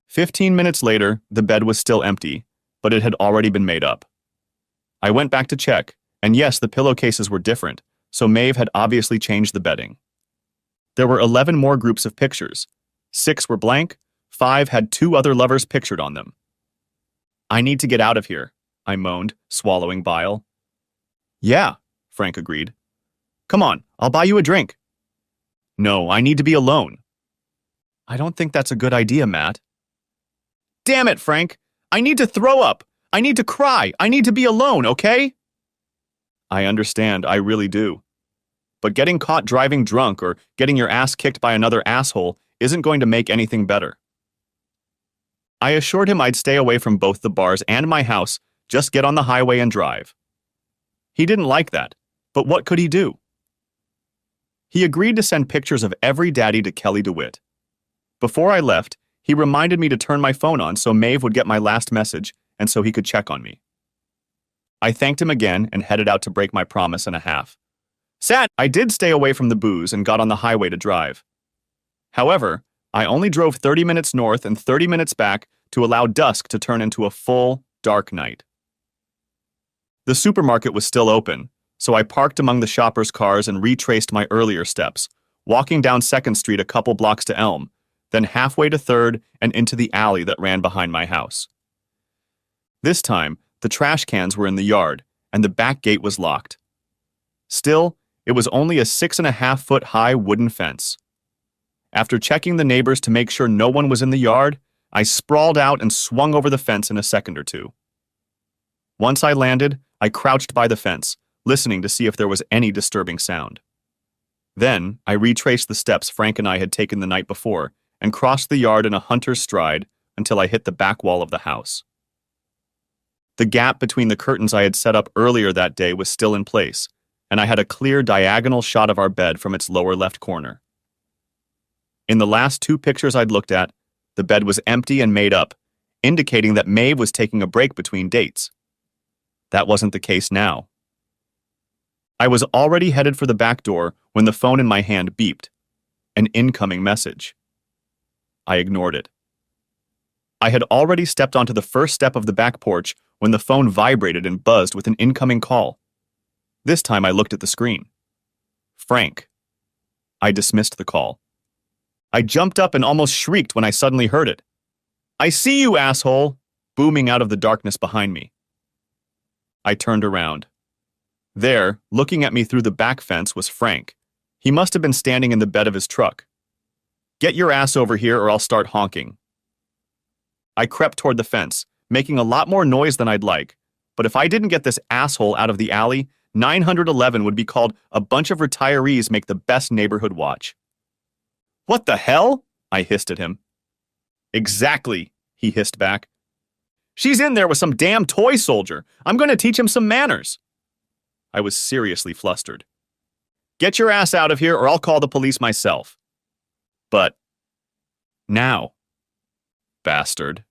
15 minutes later, the bed was still empty, but it had already been made up. I went back to check, and yes, the pillowcases were different, so Maeve had obviously changed the bedding. There were 11 more groups of pictures. 6 were blank, 5 had 2 other lovers pictured on them. I need to get out of here, I moaned, swallowing bile. Yeah, Frank agreed. Come on, I'll buy you a drink. No, I need to be alone. I don't think that's a good idea, Matt. Damn it, Frank! I need to throw up! I need to cry! I need to be alone, okay? I understand, I really do. But getting caught driving drunk or getting your ass kicked by another asshole isn't going to make anything better. I assured him I'd stay away from both the bars and my house, just get on the highway and drive. He didn't like that, but what could he do? He agreed to send pictures of every daddy to Kelly DeWitt. Before I left, he reminded me to turn my phone on so Maeve would get my last message and so he could check on me. I thanked him again and headed out to break my promise and a half. Sad, I did stay away from the booze and got on the highway to drive. However, I only drove 30 minutes north and 30 minutes back to allow dusk to turn into a full, dark night. The supermarket was still open, so I parked among the shoppers' cars and retraced my earlier steps, walking down 2nd Street a couple blocks to Elm, then halfway to 3rd and into the alley that ran behind my house. This time, the trash cans were in the yard, and the back gate was locked. Still, it was only a 6.5-foot high wooden fence. After checking the neighbors to make sure no one was in the yard, I sprawled out and swung over the fence in a second or two. Once I landed, I crouched by the fence, listening to see if there was any disturbing sound. Then, I retraced the steps Frank and I had taken the night before and crossed the yard in a hunter's stride until I hit the back wall of the house. The gap between the curtains I had set up earlier that day was still in place, and I had a clear diagonal shot of our bed from its lower left corner. In the last two pictures I'd looked at, the bed was empty and made up, indicating that Maeve was taking a break between dates. That wasn't the case now. I was already headed for the back door when the phone in my hand beeped. An incoming message. I ignored it. I had already stepped onto the first step of the back porch when the phone vibrated and buzzed with an incoming call. This time I looked at the screen. Frank. I dismissed the call. I jumped up and almost shrieked when I suddenly heard it. "I see you, asshole!" booming out of the darkness behind me. I turned around. There, looking at me through the back fence, was Frank. He must have been standing in the bed of his truck. "Get your ass over here or I'll start honking." I crept toward the fence, making a lot more noise than I'd like, but if I didn't get this asshole out of the alley, 911 would be called a bunch of retirees make the best neighborhood watch. "What the hell?" I hissed at him. "Exactly," he hissed back. "She's in there with some damn toy soldier. I'm going to teach him some manners." I was seriously flustered. "Get your ass out of here or I'll call the police myself." But now. Bastard.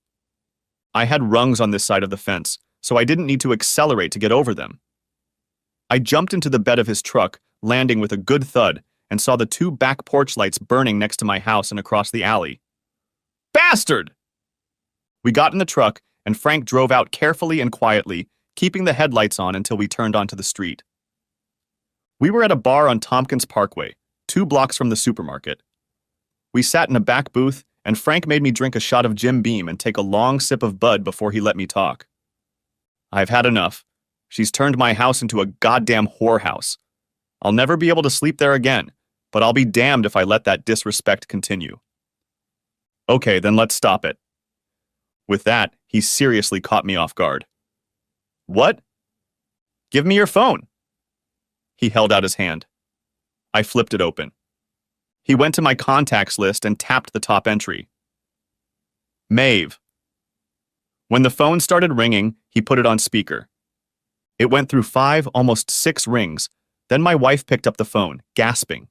I had rungs on this side of the fence, so I didn't need to accelerate to get over them. I jumped into the bed of his truck, landing with a good thud, and saw the two back porch lights burning next to my house and across the alley. Bastard! We got in the truck, and Frank drove out carefully and quietly, keeping the headlights on until we turned onto the street. We were at a bar on Tompkins Parkway, 2 blocks from the supermarket. We sat in a back booth, and Frank made me drink a shot of Jim Beam and take a long sip of Bud before he let me talk. "I've had enough. She's turned my house into a goddamn whorehouse. I'll never be able to sleep there again, but I'll be damned if I let that disrespect continue." "Okay, then let's stop it." With that, he seriously caught me off guard. "What?" "Give me your phone." He held out his hand. I flipped it open. He went to my contacts list and tapped the top entry. Maeve. When the phone started ringing, he put it on speaker. It went through 5, almost 6 rings. Then my wife picked up the phone, gasping.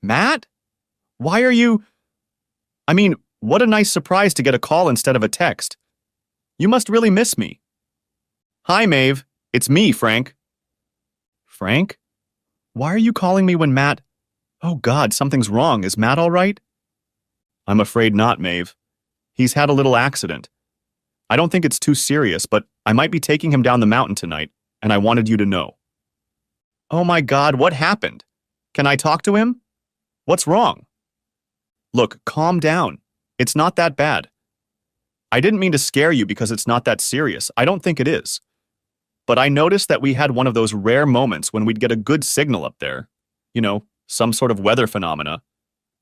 "Matt? Why are you... I mean, what a nice surprise to get a call instead of a text. You must really miss me." "Hi, Maeve. It's me, Frank." "Frank? Why are you calling me when Matt... Oh God, something's wrong. Is Matt all right?" "I'm afraid not, Maeve. He's had a little accident. I don't think it's too serious, but I might be taking him down the mountain tonight, and I wanted you to know." "Oh my God, what happened? Can I talk to him? What's wrong?" "Look, calm down. It's not that bad. I didn't mean to scare you because it's not that serious. I don't think it is. But I noticed that we had one of those rare moments when we'd get a good signal up there. You know, some sort of weather phenomena.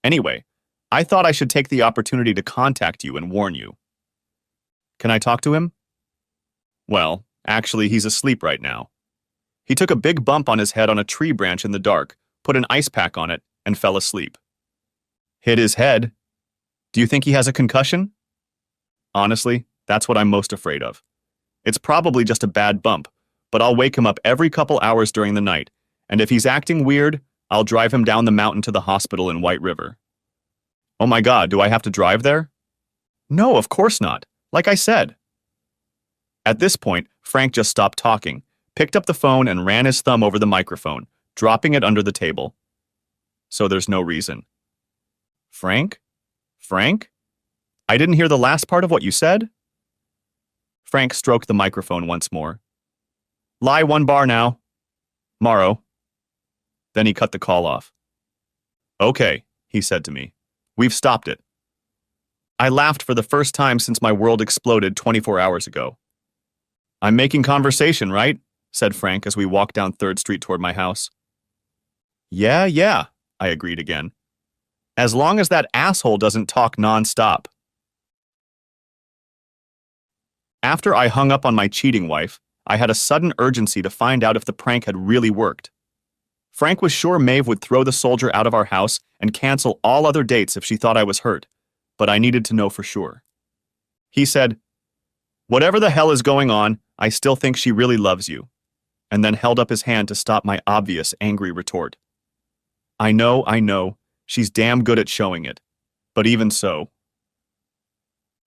Anyway, I thought I should take the opportunity to contact you and warn you." "Can I talk to him?" "Well, actually, he's asleep right now. He took a big bump on his head on a tree branch in the dark, put an ice pack on it, and fell asleep." "Hit his head. Do you think he has a concussion?" "Honestly, that's what I'm most afraid of. It's probably just a bad bump, but I'll wake him up every couple hours during the night, and if he's acting weird, I'll drive him down the mountain to the hospital in White River." "Oh my God, do I have to drive there?" "No, of course not. Like I said." At this point, Frank just stopped talking, picked up the phone and ran his thumb over the microphone, dropping it under the table. "So there's no reason." "Frank? Frank? I didn't hear the last part of what you said?" Frank stroked the microphone once more. "Lie 1 bar now. Morrow." Then he cut the call off. "Okay," he said to me. "We've stopped it." I laughed for the first time since my world exploded 24 hours ago. "I'm making conversation, right?" said Frank as we walked down 3rd Street toward my house. Yeah, I agreed again. "As long as that asshole doesn't talk non-stop." After I hung up on my cheating wife, I had a sudden urgency to find out if the prank had really worked. Frank was sure Maeve would throw the soldier out of our house and cancel all other dates if she thought I was hurt, but I needed to know for sure. He said, "Whatever the hell is going on, I still think she really loves you," and then held up his hand to stop my obvious angry retort. I know, she's damn good at showing it, but even so.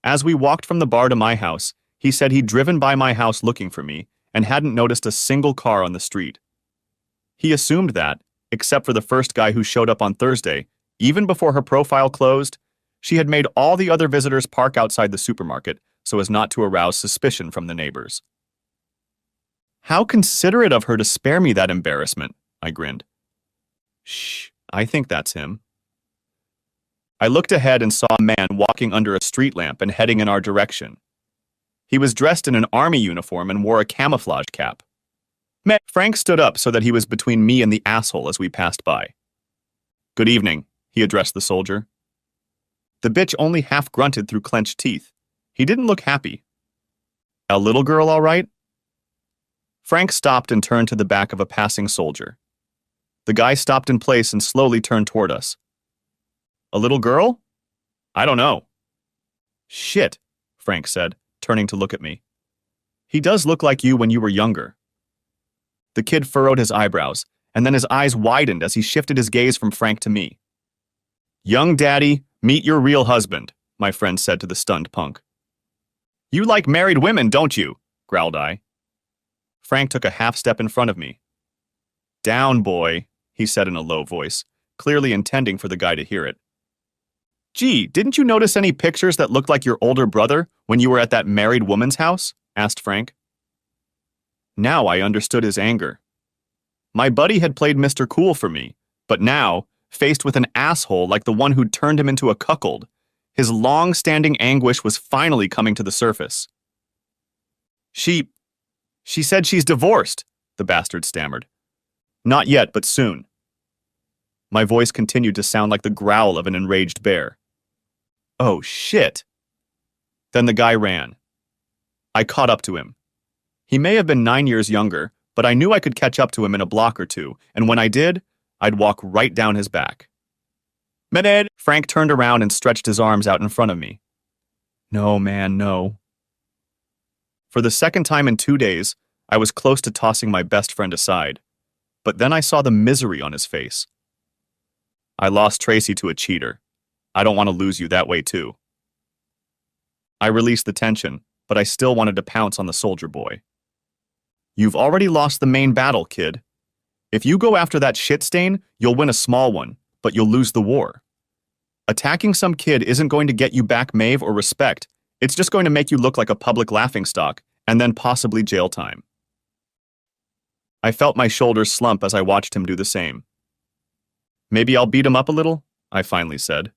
As we walked from the bar to my house, he said he'd driven by my house looking for me and hadn't noticed a single car on the street. He assumed that, except for the first guy who showed up on Thursday, even before her profile closed, she had made all the other visitors park outside the supermarket so as not to arouse suspicion from the neighbors. How considerate of her to spare me that embarrassment, I grinned. Shh, I think that's him. I looked ahead and saw a man walking under a street lamp and heading in our direction. He was dressed in an army uniform and wore a camouflage cap. Frank stood up so that he was between me and the asshole as we passed by. Good evening, he addressed the soldier. The bitch only half grunted through clenched teeth. He didn't look happy. A little girl, all right? Frank stopped and turned to the back of a passing soldier. The guy stopped in place and slowly turned toward us. A little girl? I don't know. Shit, Frank said, turning to look at me. He does look like you when you were younger. The kid furrowed his eyebrows, and then his eyes widened as he shifted his gaze from Frank to me. Young daddy, meet your real husband, my friend said to the stunned punk. You like married women, don't you? Growled I. Frank took a half step in front of me. Down, boy, he said in a low voice, clearly intending for the guy to hear it. Gee, didn't you notice any pictures that looked like your older brother when you were at that married woman's house? Asked Frank. Now I understood his anger. My buddy had played Mr. Cool for me, but now, faced with an asshole like the one who'd turned him into a cuckold, his long-standing anguish was finally coming to the surface. She said she's divorced, the bastard stammered. Not yet, but soon. My voice continued to sound like the growl of an enraged bear. Oh, shit. Then the guy ran. I caught up to him. He may have been 9 years younger, but I knew I could catch up to him in a block or two, and when I did, I'd walk right down his back. Minute! Frank turned around and stretched his arms out in front of me. No, man, no. For the second time in 2 days, I was close to tossing my best friend aside, but then I saw the misery on his face. I lost Tracy to a cheater. I don't want to lose you that way, too. I released the tension, but I still wanted to pounce on the soldier boy. You've already lost the main battle, kid. If you go after that shit stain, you'll win a small one, but you'll lose the war. Attacking some kid isn't going to get you back Maeve or respect. It's just going to make you look like a public laughingstock, and then possibly jail time. I felt my shoulders slump as I watched him do the same. Maybe I'll beat him up a little, I finally said.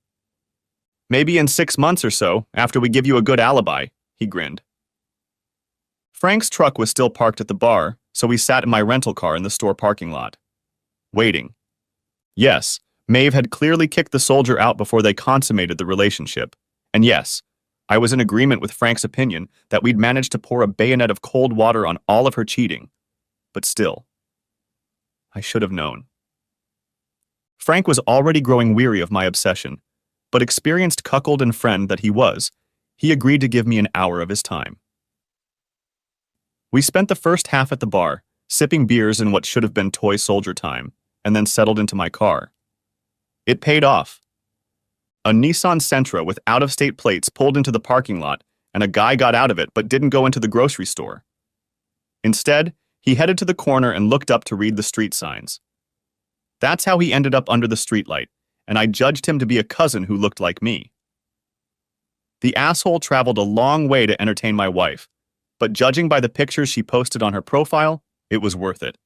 Maybe in 6 months or so, after we give you a good alibi, he grinned. Frank's truck was still parked at the bar, so we sat in my rental car in the store parking lot. Waiting. Yes, Maeve had clearly kicked the soldier out before they consummated the relationship. And yes, I was in agreement with Frank's opinion that we'd managed to pour a bayonet of cold water on all of her cheating. But still, I should have known. Frank was already growing weary of my obsession, but experienced cuckold and friend that he was, he agreed to give me an hour of his time. We spent the first half at the bar, sipping beers in what should have been toy soldier time, and then settled into my car. It paid off. A Nissan Sentra with out-of-state plates pulled into the parking lot, and a guy got out of it but didn't go into the grocery store. Instead, he headed to the corner and looked up to read the street signs. That's how he ended up under the streetlight, and I judged him to be a cousin who looked like me. The asshole traveled a long way to entertain my wife, but judging by the pictures she posted on her profile, it was worth it.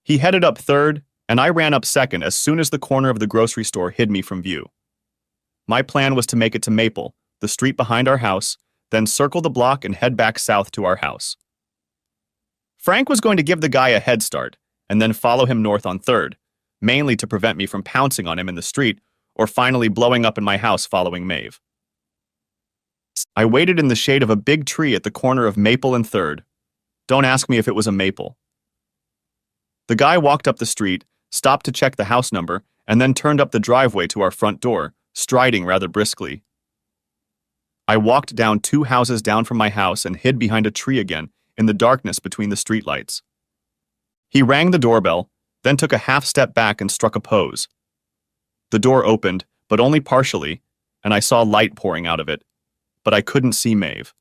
He headed up third, and I ran up second as soon as the corner of the grocery store hid me from view. My plan was to make it to Maple, the street behind our house, then circle the block and head back south to our house. Frank was going to give the guy a head start, and then follow him north on 3rd, mainly to prevent me from pouncing on him in the street or finally blowing up in my house following Maeve. I waited in the shade of a big tree at the corner of Maple and 3rd. Don't ask me if it was a maple. The guy walked up the street, stopped to check the house number, and then turned up the driveway to our front door, striding rather briskly. I walked down 2 houses down from my house and hid behind a tree again in the darkness between the streetlights. He rang the doorbell, then took a half step back and struck a pose. The door opened, but only partially, and I saw light pouring out of it, but I couldn't see Maeve.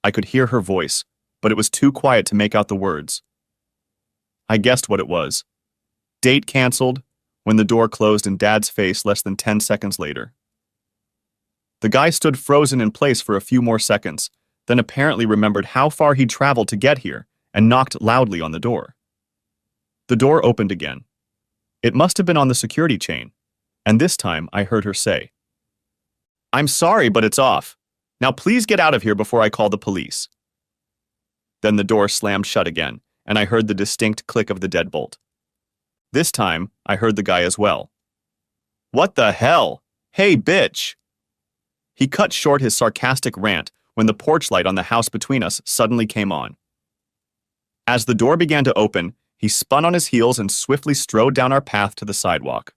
I could hear her voice, but it was too quiet to make out the words. I guessed what it was. Date canceled, when the door closed in Dad's face less than 10 seconds later. The guy stood frozen in place for a few more seconds, then apparently remembered how far he'd traveled to get here and knocked loudly on the door. The door opened again. It must have been on the security chain, and this time I heard her say, "I'm sorry, but it's off. Now please get out of here before I call the police." Then the door slammed shut again, and I heard the distinct click of the deadbolt. This time, I heard the guy as well. "What the hell? Hey, bitch!" He cut short his sarcastic rant when the porch light on the house between us suddenly came on. As the door began to open, he spun on his heels and swiftly strode down our path to the sidewalk.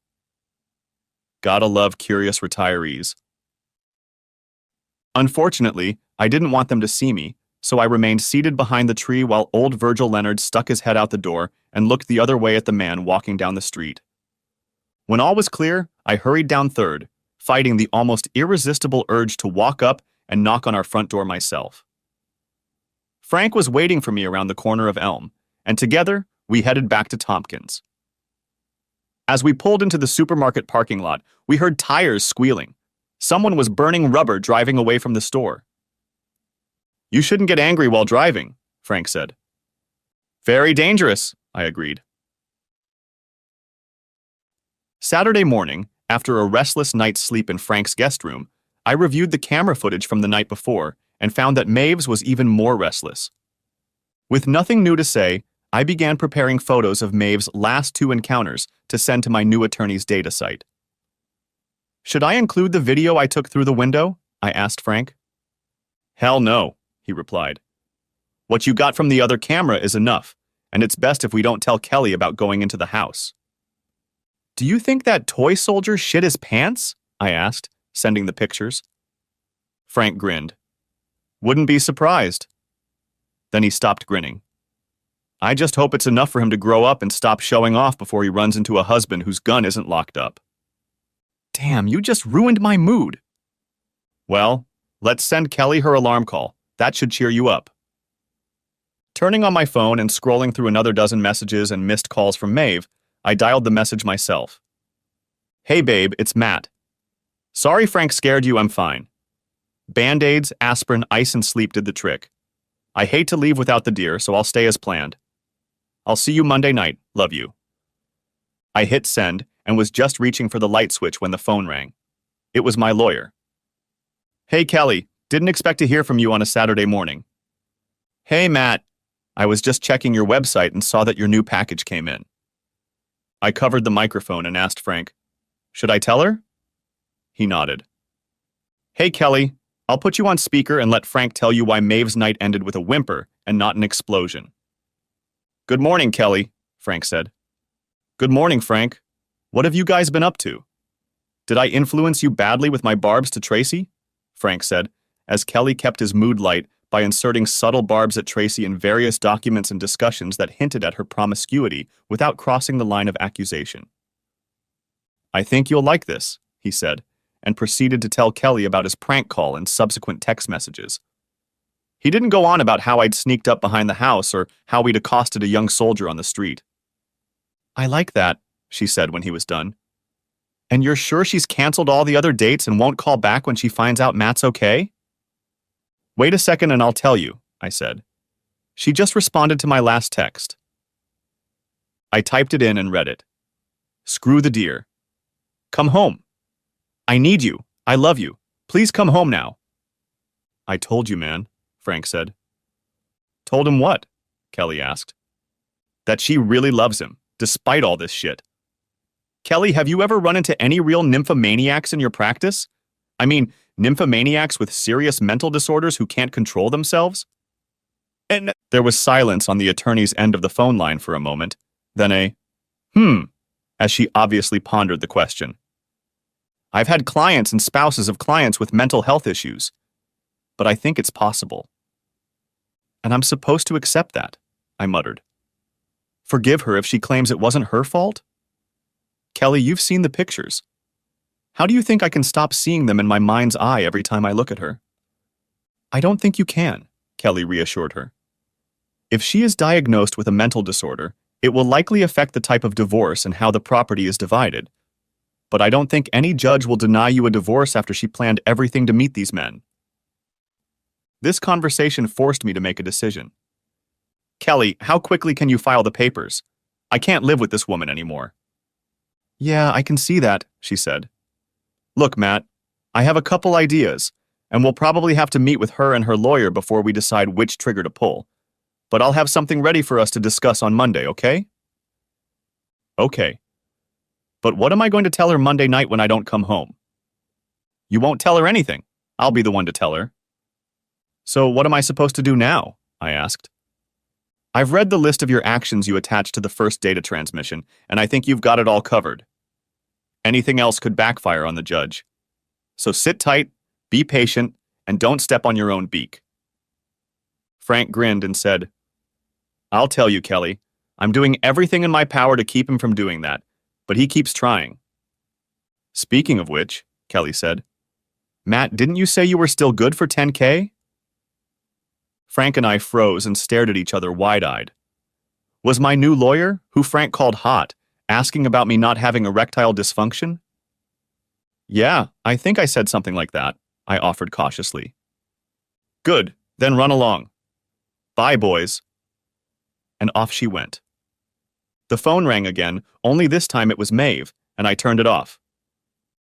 Gotta love curious retirees. Unfortunately, I didn't want them to see me, so I remained seated behind the tree while old Virgil Leonard stuck his head out the door and looked the other way at the man walking down the street. When all was clear, I hurried down 3rd, fighting the almost irresistible urge to walk up and knock on our front door myself. Frank was waiting for me around the corner of Elm, and together, we headed back to Tompkins. As we pulled into the supermarket parking lot, we heard tires squealing. Someone was burning rubber driving away from the store. "You shouldn't get angry while driving," Frank said. "Very dangerous," I agreed. Saturday morning, after a restless night's sleep in Frank's guest room, I reviewed the camera footage from the night before and found that Maeve's was even more restless. With nothing new to say, I began preparing photos of Maeve's last 2 encounters to send to my new attorney's data site. "Should I include the video I took through the window?" I asked Frank. "Hell no," he replied. "What you got from the other camera is enough, and it's best if we don't tell Kelly about going into the house." "Do you think that toy soldier shit his pants?" I asked, sending the pictures. Frank grinned. "Wouldn't be surprised." Then he stopped grinning. "I just hope it's enough for him to grow up and stop showing off before he runs into a husband whose gun isn't locked up." Damn, you just ruined my mood. "Well, let's send Kelly her alarm call. That should cheer you up." Turning on my phone and scrolling through another dozen messages and missed calls from Maeve, I dialed the message myself. "Hey babe, it's Matt. Sorry Frank scared you, I'm fine. Band-Aids, aspirin, ice, and sleep did the trick. I hate to leave without the deer, so I'll stay as planned. I'll see you Monday night. Love you." I hit send and was just reaching for the light switch when the phone rang. It was my lawyer. "Hey Kelly, didn't expect to hear from you on a Saturday morning." "Hey Matt, I was just checking your website and saw that your new package came in." I covered the microphone and asked Frank, "Should I tell her?" He nodded. "Hey Kelly, I'll put you on speaker and let Frank tell you why Maeve's night ended with a whimper and not an explosion." "Good morning, Kelly," Frank said. "Good morning, Frank. What have you guys been up to?" "Did I influence you badly with my barbs to Tracy?" Frank said, as Kelly kept his mood light by inserting subtle barbs at Tracy in various documents and discussions that hinted at her promiscuity without crossing the line of accusation. "I think you'll like this," he said, and proceeded to tell Kelly about his prank call and subsequent text messages. He didn't go on about how I'd sneaked up behind the house or how we'd accosted a young soldier on the street. "I like that," she said when he was done. "And you're sure she's canceled all the other dates and won't call back when she finds out Matt's okay?" "Wait a second and I'll tell you," I said. "She just responded to my last text." I typed it in and read it. "Screw the deer. Come home. I need you. I love you. Please come home now." "I told you, man," Frank said. "Told him what?" Kelly asked. "That she really loves him, despite all this shit. Kelly, have you ever run into any real nymphomaniacs in your practice? I mean, nymphomaniacs with serious mental disorders who can't control themselves?" And there was silence on the attorney's end of the phone line for a moment, then a hmm, as she obviously pondered the question. I've had clients and spouses of clients with mental health issues, but I think it's possible. And I'm supposed to accept that, I muttered. Forgive her if she claims it wasn't her fault? Kelly, you've seen the pictures. How do you think I can stop seeing them in my mind's eye every time I look at her? I don't think you can, Kelly reassured her. If she is diagnosed with a mental disorder, it will likely affect the type of divorce and how the property is divided. But I don't think any judge will deny you a divorce after she planned everything to meet these men. This conversation forced me to make a decision. Kelly, how quickly can you file the papers? I can't live with this woman anymore. Yeah, I can see that, she said. Look, Matt, I have a couple ideas, and we'll probably have to meet with her and her lawyer before we decide which trigger to pull. But I'll have something ready for us to discuss on Monday, okay? Okay. But what am I going to tell her Monday night when I don't come home? You won't tell her anything. I'll be the one to tell her. So what am I supposed to do now? I asked. I've read the list of your actions you attached to the first data transmission, and I think you've got it all covered. Anything else could backfire on the judge. So sit tight, be patient, and don't step on your own beak. Frank grinned and said, I'll tell you, Kelly, I'm doing everything in my power to keep him from doing that, but he keeps trying. Speaking of which, Kelly said, Matt, didn't you say you were still good for 10K? Frank and I froze and stared at each other wide-eyed. Was my new lawyer, who Frank called hot, asking about me not having erectile dysfunction? Yeah, I think I said something like that, I offered cautiously. Good, then run along. Bye, boys. And off she went. The phone rang again, only this time it was Maeve, and I turned it off.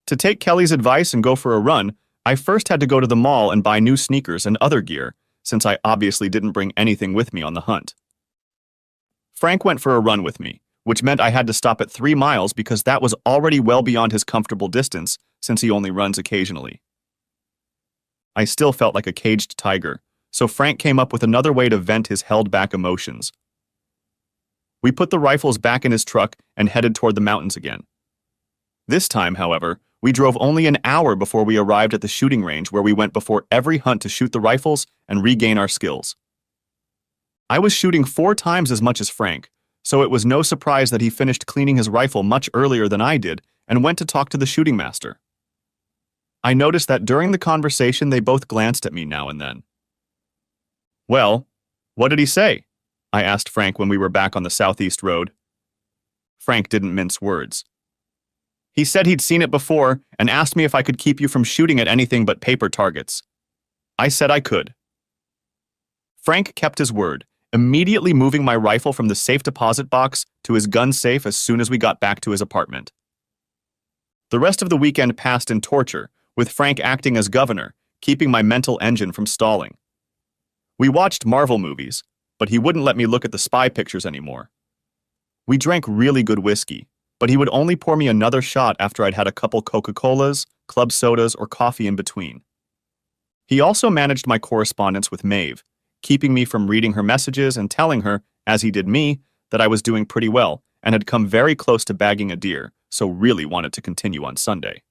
To take Kelly's advice and go for a run, I first had to go to the mall and buy new sneakers and other gear, since I obviously didn't bring anything with me on the hunt. Frank went for a run with me, which meant I had to stop at 3 miles because that was already well beyond his comfortable distance since he only runs occasionally. I still felt like a caged tiger, so Frank came up with another way to vent his held-back emotions. We put the rifles back in his truck and headed toward the mountains again. This time, however, we drove only an hour before we arrived at the shooting range where we went before every hunt to shoot the rifles and regain our skills. I was shooting 4 times as much as Frank, so it was no surprise that he finished cleaning his rifle much earlier than I did and went to talk to the shooting master. I noticed that during the conversation they both glanced at me now and then. Well, what did he say? I asked Frank when we were back on the southeast road. Frank didn't mince words. He said he'd seen it before and asked me if I could keep you from shooting at anything but paper targets. I said I could. Frank kept his word, immediately moving my rifle from the safe deposit box to his gun safe as soon as we got back to his apartment. The rest of the weekend passed in torture, with Frank acting as governor, keeping my mental engine from stalling. We watched Marvel movies, but he wouldn't let me look at the spy pictures anymore. We drank really good whiskey, but he would only pour me another shot after I'd had a couple Coca-Colas, club sodas, or coffee in between. He also managed my correspondence with Maeve, keeping me from reading her messages and telling her, as he did me, that I was doing pretty well and had come very close to bagging a deer, so really wanted to continue on Sunday.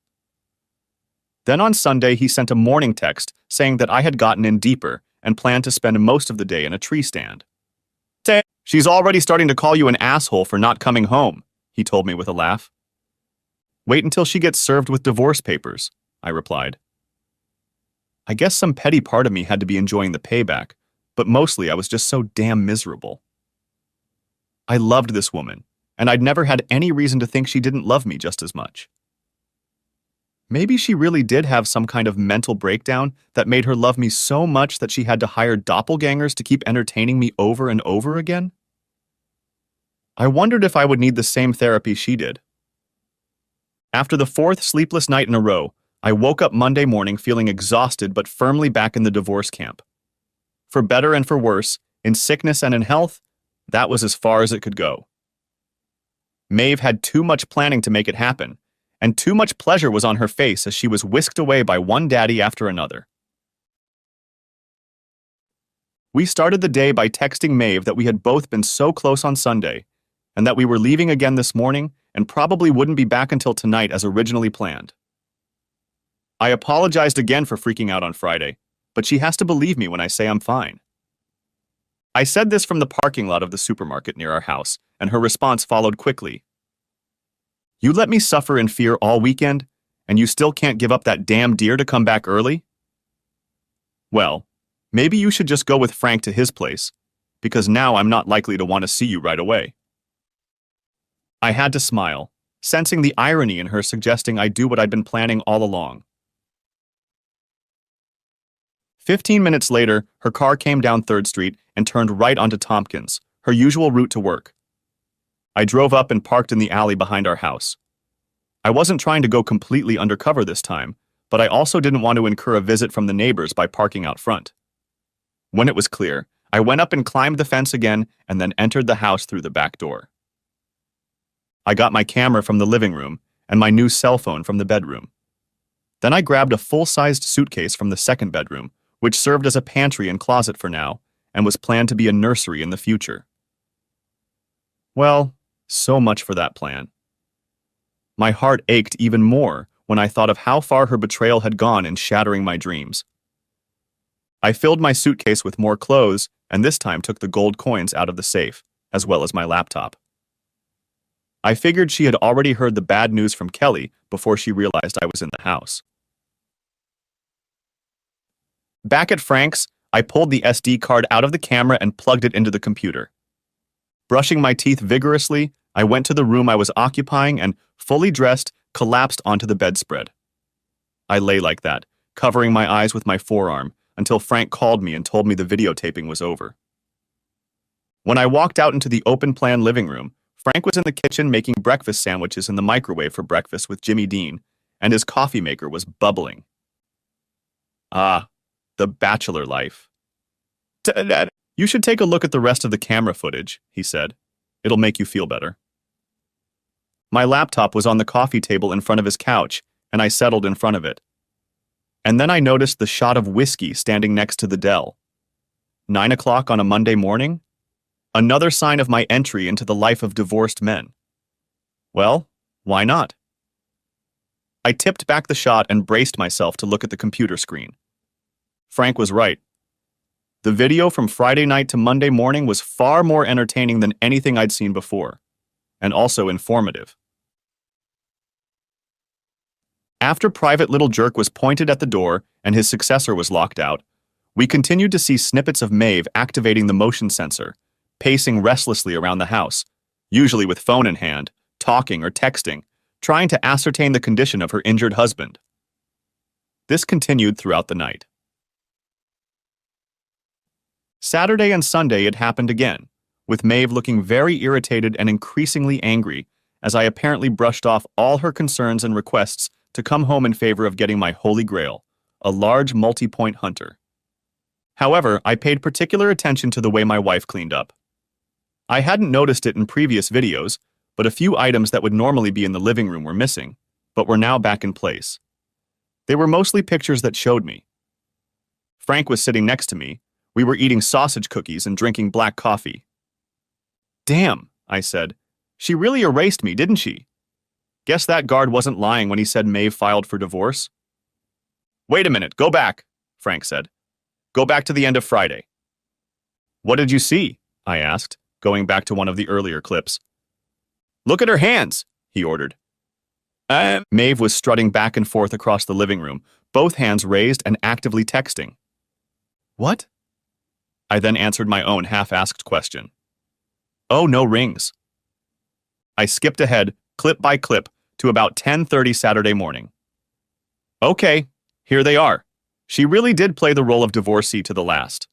Then on Sunday, he sent a morning text saying that I had gotten in deeper and planned to spend most of the day in a tree stand. She's already starting to call you an asshole for not coming home, he told me with a laugh. Wait until she gets served with divorce papers, I replied. I guess some petty part of me had to be enjoying the payback, but mostly I was just so damn miserable. I loved this woman, and I'd never had any reason to think she didn't love me just as much. Maybe she really did have some kind of mental breakdown that made her love me so much that she had to hire doppelgangers to keep entertaining me over and over again? I wondered if I would need the same therapy she did. After the 4th sleepless night in a row, I woke up Monday morning feeling exhausted but firmly back in the divorce camp. For better and for worse, in sickness and in health, that was as far as it could go. Maeve had too much planning to make it happen, and too much pleasure was on her face as she was whisked away by one daddy after another. We started the day by texting Maeve that we had both been so close on Sunday, and that we were leaving again this morning and probably wouldn't be back until tonight as originally planned. I apologized again for freaking out on Friday, but she has to believe me when I say I'm fine. I said this from the parking lot of the supermarket near our house, and her response followed quickly. You let me suffer in fear all weekend, and you still can't give up that damn deer to come back early? Well, maybe you should just go with Frank to his place, because now I'm not likely to want to see you right away. I had to smile, sensing the irony in her suggesting I do what I'd been planning all along. 15 minutes later, her car came down 3rd Street and turned right onto Tompkins, her usual route to work. I drove up and parked in the alley behind our house. I wasn't trying to go completely undercover this time, but I also didn't want to incur a visit from the neighbors by parking out front. When it was clear, I went up and climbed the fence again and then entered the house through the back door. I got my camera from the living room and my new cell phone from the bedroom. Then I grabbed a full-sized suitcase from the 2nd bedroom, which served as a pantry and closet for now, and was planned to be a nursery in the future. Well, so much for that plan. My heart ached even more when I thought of how far her betrayal had gone in shattering my dreams. I filled my suitcase with more clothes, and this time took the gold coins out of the safe, as well as my laptop. I figured she had already heard the bad news from Kelly before she realized I was in the house. Back at Frank's, I pulled the SD card out of the camera and plugged it into the computer. Brushing my teeth vigorously, I went to the room I was occupying and, fully dressed, collapsed onto the bedspread. I lay like that, covering my eyes with my forearm, until Frank called me and told me the videotaping was over. When I walked out into the open-plan living room, Frank was in the kitchen making breakfast sandwiches in the microwave for breakfast with Jimmy Dean, and his coffee maker was bubbling. Ah, the bachelor life. You should take a look at the rest of the camera footage, he said. It'll make you feel better. My laptop was on the coffee table in front of his couch, and I settled in front of it. And then I noticed the shot of whiskey standing next to the Dell. 9 o'clock on a Monday morning? Another sign of my entry into the life of divorced men. Well, why not? I tipped back the shot and braced myself to look at the computer screen. Frank was right. The video from Friday night to Monday morning was far more entertaining than anything I'd seen before, and also informative. After Private Little Jerk was pointed at the door and his successor was locked out, we continued to see snippets of Maeve activating the motion sensor, pacing restlessly around the house, usually with phone in hand, talking or texting, trying to ascertain the condition of her injured husband. This continued throughout the night. Saturday and Sunday it happened again, with Maeve looking very irritated and increasingly angry as I apparently brushed off all her concerns and requests to come home in favor of getting my holy grail, a large multi-point hunter. However, I paid particular attention to the way my wife cleaned up. I hadn't noticed it in previous videos, but a few items that would normally be in the living room were missing, but were now back in place. They were mostly pictures that showed me. Frank was sitting next to me. We were eating sausage cookies and drinking black coffee. Damn, I said. She really erased me, didn't she? Guess that guard wasn't lying when he said Maeve filed for divorce. Wait a minute, go back, Frank said. Go back to the end of Friday. What did you see? I asked, going back to one of the earlier clips. Look at her hands, he ordered. Maeve was strutting back and forth across the living room, both hands raised and actively texting. What? I then answered my own half-asked question. Oh, no rings. I skipped ahead, clip by clip, to about 10:30 Saturday morning. Okay, here they are. She really did play the role of divorcee to the last.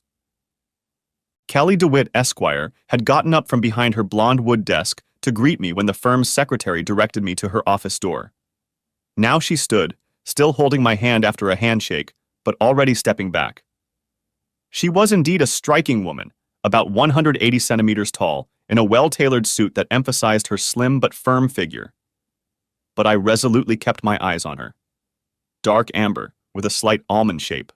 Kelly DeWitt, Esquire, had gotten up from behind her blonde wood desk to greet me when the firm's secretary directed me to her office door. Now she stood, still holding my hand after a handshake, but already stepping back. She was indeed a striking woman, about 180 centimeters tall, in a well-tailored suit that emphasized her slim but firm figure. But I resolutely kept my eyes on her. Dark amber, with a slight almond shape.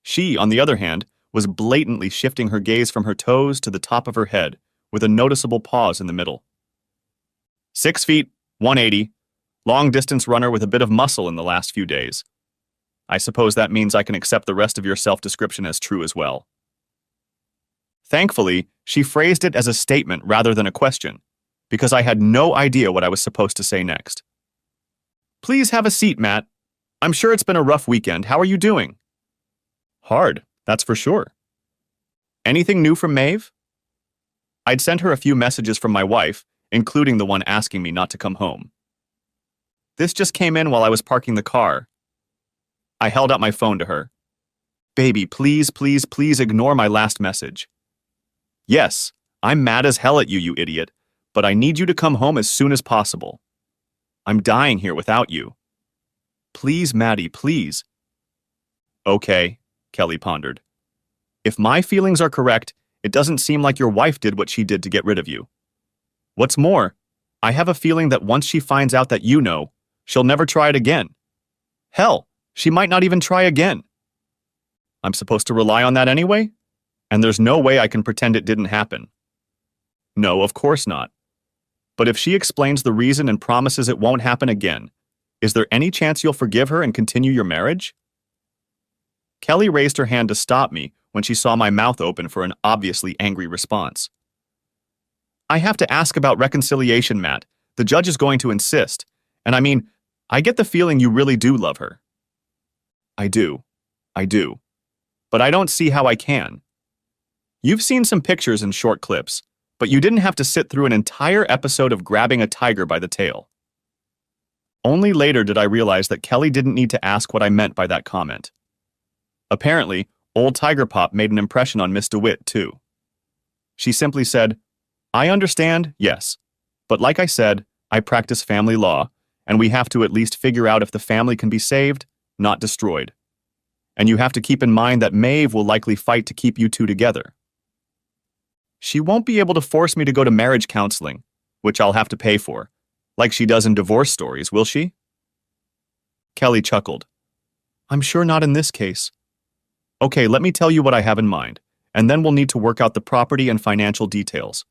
She, on the other hand, was blatantly shifting her gaze from her toes to the top of her head, with a noticeable pause in the middle. 6 feet, 180, long-distance runner with a bit of muscle in the last few days. I suppose that means I can accept the rest of your self-description as true as well. Thankfully, she phrased it as a statement rather than a question, because I had no idea what I was supposed to say next. Please have a seat, Matt. I'm sure it's been a rough weekend. How are you doing? Hard, that's for sure. Anything new from Maeve? I'd sent her a few messages from my wife, including the one asking me not to come home. This just came in while I was parking the car. I held out my phone to her. Baby, please, please, please ignore my last message. Yes, I'm mad as hell at you, you idiot, but I need you to come home as soon as possible. I'm dying here without you. Please, Maddie, please. Okay, Kelly pondered. If my feelings are correct, it doesn't seem like your wife did what she did to get rid of you. What's more, I have a feeling that once she finds out that you know, she'll never try it again. Hell, she might not even try again. I'm supposed to rely on that anyway? And there's no way I can pretend it didn't happen. No, of course not. But if she explains the reason and promises it won't happen again, is there any chance you'll forgive her and continue your marriage? Kelly raised her hand to stop me when she saw my mouth open for an obviously angry response. I have to ask about reconciliation, Matt. The judge is going to insist. And I get the feeling you really do love her. I do. But I don't see how I can. You've seen some pictures and short clips, but you didn't have to sit through an entire episode of grabbing a tiger by the tail. Only later did I realize that Kelly didn't need to ask what I meant by that comment. Apparently, old Tiger Pop made an impression on Miss DeWitt, too. She simply said, I understand, yes. But like I said, I practice family law, and we have to at least figure out if the family can be saved, not destroyed. And you have to keep in mind that Maeve will likely fight to keep you two together. She won't be able to force me to go to marriage counseling, which I'll have to pay for, like she does in divorce stories, will she? Kelly chuckled. I'm sure not in this case. Okay, let me tell you what I have in mind, and then we'll need to work out the property and financial details.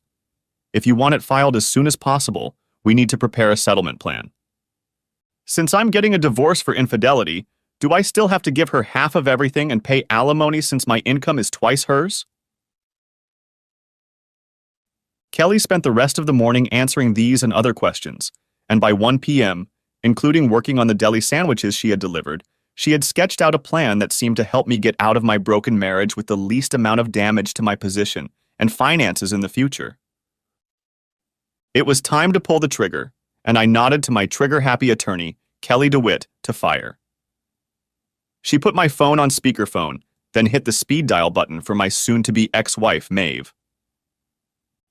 If you want it filed as soon as possible, we need to prepare a settlement plan. Since I'm getting a divorce for infidelity, do I still have to give her half of everything and pay alimony since my income is twice hers? Kelly spent the rest of the morning answering these and other questions, and by 1 p.m., including working on the deli sandwiches she had delivered, she had sketched out a plan that seemed to help me get out of my broken marriage with the least amount of damage to my position and finances in the future. It was time to pull the trigger, and I nodded to my trigger-happy attorney, Kelly DeWitt, to fire. She put my phone on speakerphone, then hit the speed dial button for my soon-to-be ex-wife, Maeve.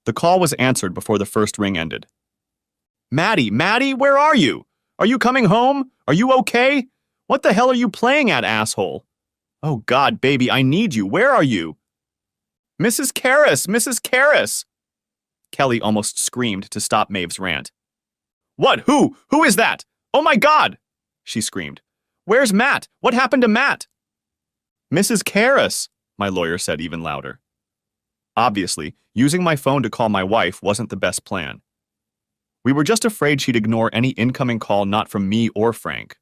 The call was answered before the first ring ended. Maddie, where are you? Are you coming home? Are you okay? What the hell are you playing at, asshole? Oh God, baby, I need you. Where are you? Mrs. Karras! Kelly almost screamed to stop Maeve's rant. What? Who? Who is that? Oh my God! She screamed. Where's Matt? What happened to Matt? Mrs. Karras, my lawyer said even louder. Obviously, using my phone to call my wife wasn't the best plan. We were just afraid she'd ignore any incoming call not from me or Frank.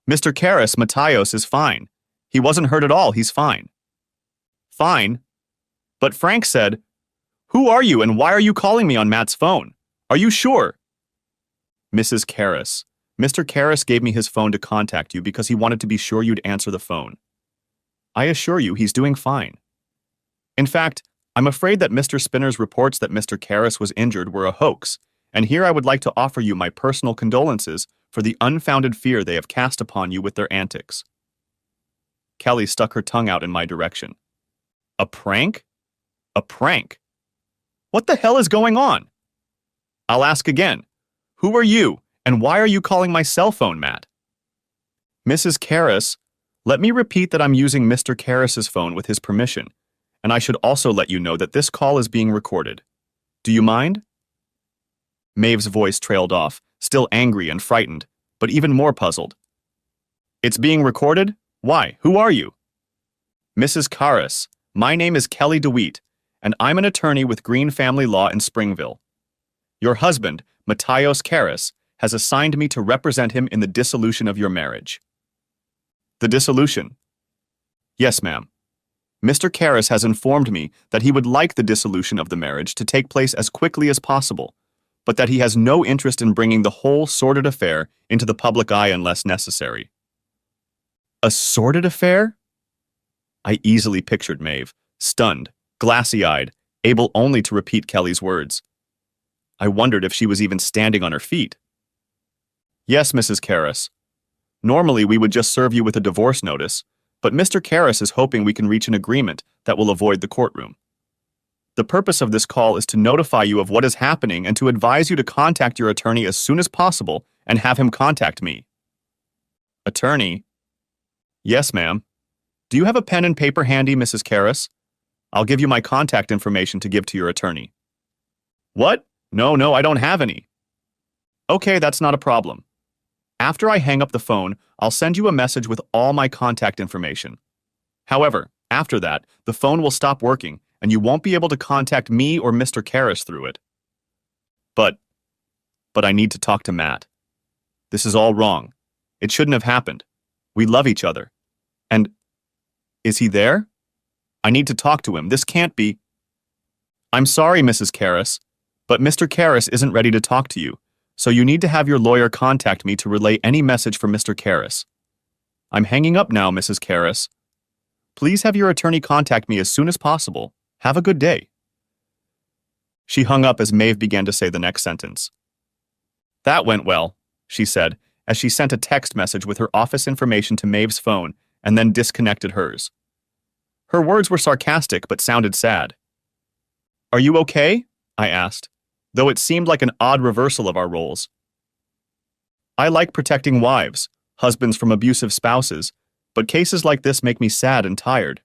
Mr. Karras, Matthias, is fine. He wasn't hurt at all, he's fine. Fine? But Frank said, Who are you and why are you calling me on Matt's phone? Are you sure? Mrs. Karras. Mr. Karras gave me his phone to contact you because he wanted to be sure you'd answer the phone. I assure you he's doing fine. In fact, I'm afraid that Mr. Spinner's reports that Mr. Karras was injured were a hoax, and here I would like to offer you my personal condolences for the unfounded fear they have cast upon you with their antics. Kelly stuck her tongue out in my direction. A prank? A prank? What the hell is going on? I'll ask again. Who are you, and why are you calling my cell phone, Matt? Mrs. Karras, let me repeat that I'm using Mr. Karras's phone with his permission, and I should also let you know that this call is being recorded. Do you mind? Maeve's voice trailed off, still angry and frightened, but even more puzzled. It's being recorded? Why? Who are you? Mrs. Karras, my name is Kelly DeWitt, and I'm an attorney with Green Family Law in Springville. Your husband, Matthias Karras, has assigned me to represent him in the dissolution of your marriage. The dissolution? Yes, ma'am. Mr. Karras has informed me that he would like the dissolution of the marriage to take place as quickly as possible, but that he has no interest in bringing the whole sordid affair into the public eye unless necessary. A sordid affair? I easily pictured Maeve, stunned, glassy-eyed, able only to repeat Kelly's words. I wondered if she was even standing on her feet. Yes, Mrs. Karras. Normally we would just serve you with a divorce notice, but Mr. Karras is hoping we can reach an agreement that will avoid the courtroom. The purpose of this call is to notify you of what is happening and to advise you to contact your attorney as soon as possible and have him contact me. Attorney? Yes, ma'am. Do you have a pen and paper handy, Mrs. Karras? I'll give you my contact information to give to your attorney. What? No, I don't have any. Okay, that's not a problem. After I hang up the phone, I'll send you a message with all my contact information. However, after that, the phone will stop working and you won't be able to contact me or Mr. Karras through it. But I need to talk to Matt. This is all wrong. It shouldn't have happened. We love each other. And is he there? I need to talk to him. This can't be. I'm sorry, Mrs. Karras, but Mr. Karras isn't ready to talk to you, so you need to have your lawyer contact me to relay any message from Mr. Karras. I'm hanging up now, Mrs. Karras. Please have your attorney contact me as soon as possible. Have a good day. She hung up as Maeve began to say the next sentence. That went well, she said, as she sent a text message with her office information to Maeve's phone and then disconnected hers. Her words were sarcastic but sounded sad. Are you okay? I asked, though it seemed like an odd reversal of our roles. I like protecting wives, husbands from abusive spouses, but cases like this make me sad and tired.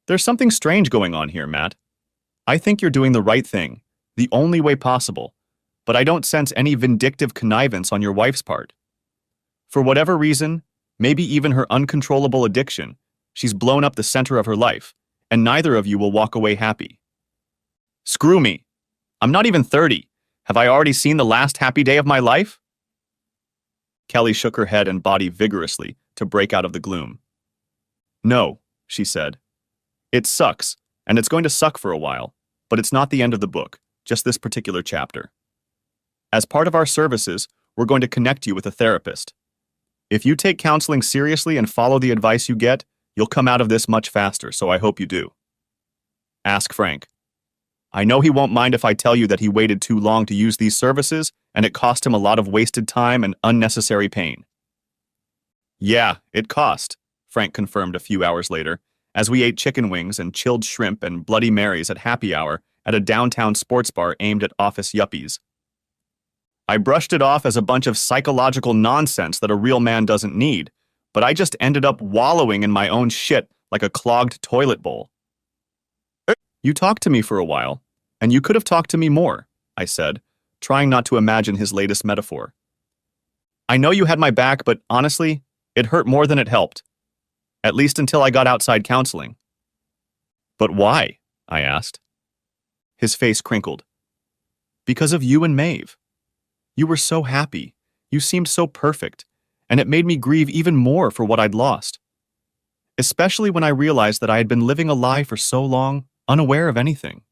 There's something strange going on here, Matt. I think you're doing the right thing, the only way possible, but I don't sense any vindictive connivance on your wife's part. For whatever reason, maybe even her uncontrollable addiction, she's blown up the center of her life, and neither of you will walk away happy. Screw me. I'm not even 30. Have I already seen the last happy day of my life? Kelly shook her head and body vigorously to break out of the gloom. No, she said. It sucks, and it's going to suck for a while, but it's not the end of the book, just this particular chapter. As part of our services, we're going to connect you with a therapist. If you take counseling seriously and follow the advice you get, you'll come out of this much faster, so I hope you do. Ask Frank. I know he won't mind if I tell you that he waited too long to use these services, and it cost him a lot of wasted time and unnecessary pain. Yeah, it cost, Frank confirmed a few hours later, as we ate chicken wings and chilled shrimp and Bloody Marys at happy hour at a downtown sports bar aimed at office yuppies. I brushed it off as a bunch of psychological nonsense that a real man doesn't need, but I just ended up wallowing in my own shit like a clogged toilet bowl. You talked to me for a while, and you could have talked to me more, I said, trying not to imagine his latest metaphor. I know you had my back, but honestly, it hurt more than it helped. At least until I got outside counseling. But why? I asked. His face crinkled. Because of you and Maeve. You were so happy. You seemed so perfect, and it made me grieve even more for what I'd lost. Especially when I realized that I had been living a lie for so long, unaware of anything.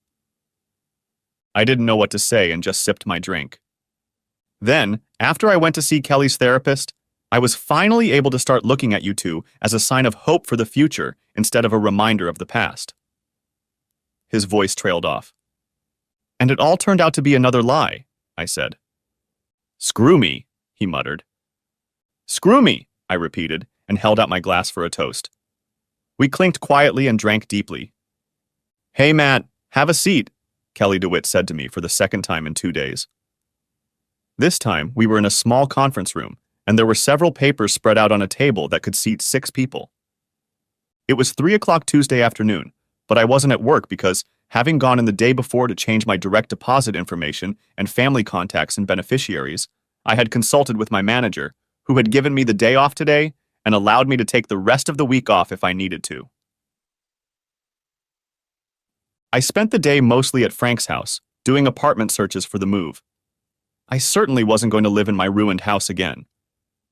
I didn't know what to say and just sipped my drink. Then, after I went to see Kelly's therapist, I was finally able to start looking at you two as a sign of hope for the future instead of a reminder of the past. His voice trailed off. And it all turned out to be another lie, I said. Screw me, he muttered. Screw me, I repeated and held out my glass for a toast. We clinked quietly and drank deeply. Hey, Matt, have a seat, Kelly DeWitt said to me for the second time in 2 days. This time, we were in a small conference room, and there were several papers spread out on a table that could seat 6 people. It was 3 o'clock Tuesday afternoon, but I wasn't at work because, having gone in the day before to change my direct deposit information and family contacts and beneficiaries, I had consulted with my manager, who had given me the day off today and allowed me to take the rest of the week off if I needed to. I spent the day mostly at Frank's house, doing apartment searches for the move. I certainly wasn't going to live in my ruined house again.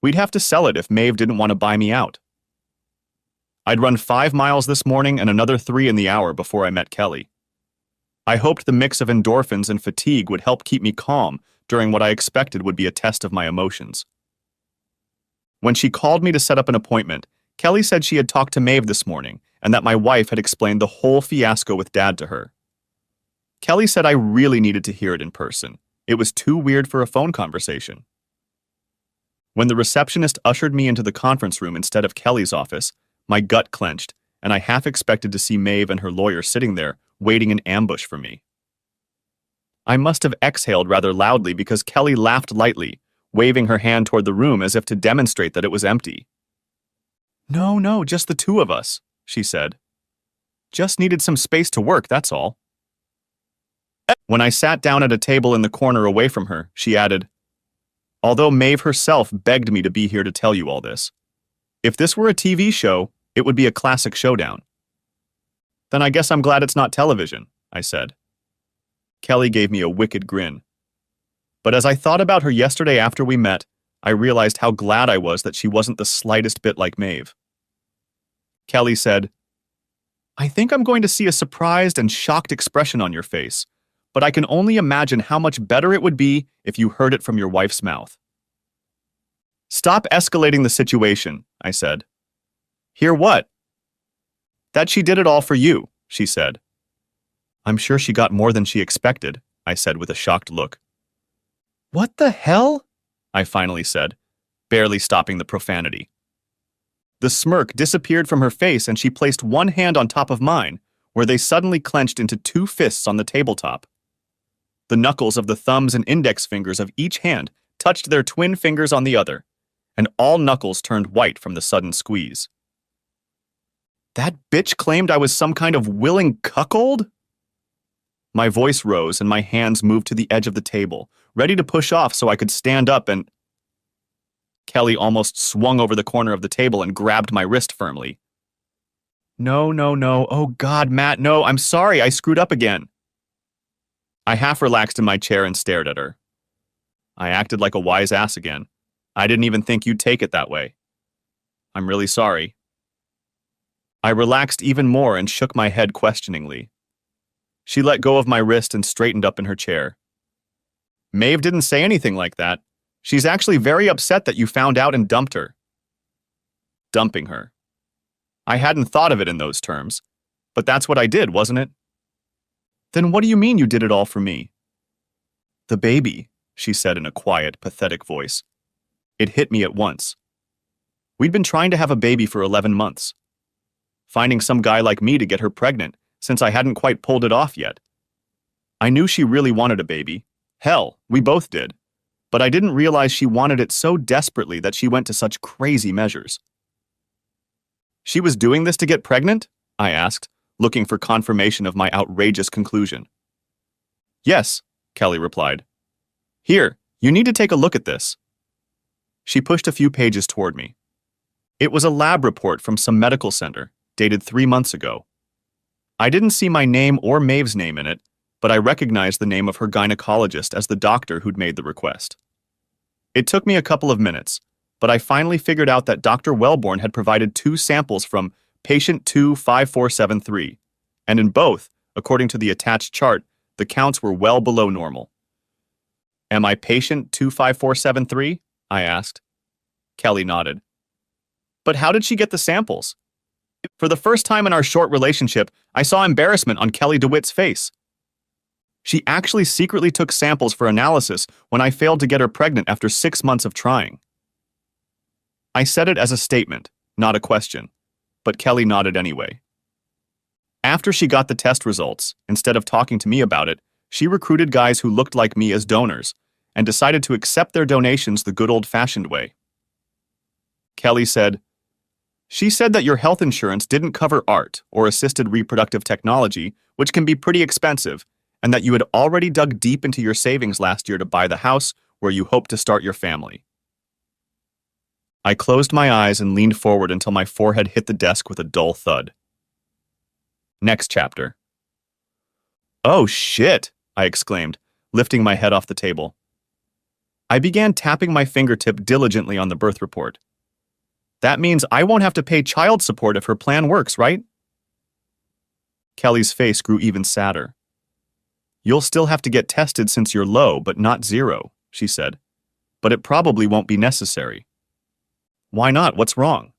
We'd have to sell it if Maeve didn't want to buy me out. I'd run 5 miles this morning and another 3 in the hour before I met Kelly. I hoped the mix of endorphins and fatigue would help keep me calm during what I expected would be a test of my emotions. When she called me to set up an appointment, Kelly said she had talked to Maeve this morning and that my wife had explained the whole fiasco with Dad to her. Kelly said I really needed to hear it in person. It was too weird for a phone conversation. When the receptionist ushered me into the conference room instead of Kelly's office, my gut clenched, and I half expected to see Maeve and her lawyer sitting there, waiting in ambush for me. I must have exhaled rather loudly because Kelly laughed lightly, waving her hand toward the room as if to demonstrate that it was empty. No, just the two of us, she said. Just needed some space to work, that's all. When I sat down at a table in the corner away from her, she added, although Maeve herself begged me to be here to tell you all this. If this were a TV show, it would be a classic showdown. Then I guess I'm glad it's not television, I said. Kelly gave me a wicked grin. But as I thought about her yesterday after we met, I realized how glad I was that she wasn't the slightest bit like Maeve. Kelly said, I think I'm going to see a surprised and shocked expression on your face, but I can only imagine how much better it would be if you heard it from your wife's mouth. Stop escalating the situation, I said. Hear what? That she did it all for you, she said. I'm sure she got more than she expected, I said with a shocked look. What the hell? I finally said, barely stopping the profanity. The smirk disappeared from her face and she placed one hand on top of mine, where they suddenly clenched into 2 fists on the tabletop. The knuckles of the thumbs and index fingers of each hand touched their twin fingers on the other, and all knuckles turned white from the sudden squeeze. That bitch claimed I was some kind of willing cuckold? My voice rose and my hands moved to the edge of the table, ready to push off so I could stand up and... Kelly almost swung over the corner of the table and grabbed my wrist firmly. No. Oh God, Matt, no, I'm sorry, I screwed up again. I half relaxed in my chair and stared at her. I acted like a wise ass again. I didn't even think you'd take it that way. I'm really sorry. I relaxed even more and shook my head questioningly. She let go of my wrist and straightened up in her chair. Maeve didn't say anything like that. She's actually very upset that you found out and dumped her. Dumping her. I hadn't thought of it in those terms, but that's what I did, wasn't it? Then what do you mean you did it all for me? The baby, she said in a quiet, pathetic voice. It hit me at once. We'd been trying to have a baby for 11 months. Finding some guy like me to get her pregnant, since I hadn't quite pulled it off yet. I knew she really wanted a baby. Hell, we both did. But I didn't realize she wanted it so desperately that she went to such crazy measures. She was doing this to get pregnant? I asked, looking for confirmation of my outrageous conclusion. Yes, Kelly replied. Here, you need to take a look at this. She pushed a few pages toward me. It was a lab report from some medical center, dated 3 months ago. I didn't see my name or Maeve's name in it, but I recognized the name of her gynecologist as the doctor who'd made the request. It took me a couple of minutes, but I finally figured out that Dr. Wellborn had provided 2 samples from patient 25473, and in both, according to the attached chart, the counts were well below normal. Am I patient 25473? I asked. Kelly nodded. But how did she get the samples? For the first time in our short relationship, I saw embarrassment on Kelly DeWitt's face. She actually secretly took samples for analysis when I failed to get her pregnant after 6 months of trying. I said it as a statement, not a question, but Kelly nodded anyway. After she got the test results, instead of talking to me about it, she recruited guys who looked like me as donors and decided to accept their donations the good old-fashioned way. Kelly said, She said that your health insurance didn't cover art or assisted reproductive technology, which can be pretty expensive, and that you had already dug deep into your savings last year to buy the house where you hope to start your family. I closed my eyes and leaned forward until my forehead hit the desk with a dull thud. Next chapter. Oh, shit, I exclaimed, lifting my head off the table. I began tapping my fingertip diligently on the birth report. That means I won't have to pay child support if her plan works, right? Kelly's face grew even sadder. You'll still have to get tested since you're low, but not zero, she said. But it probably won't be necessary. Why not? What's wrong?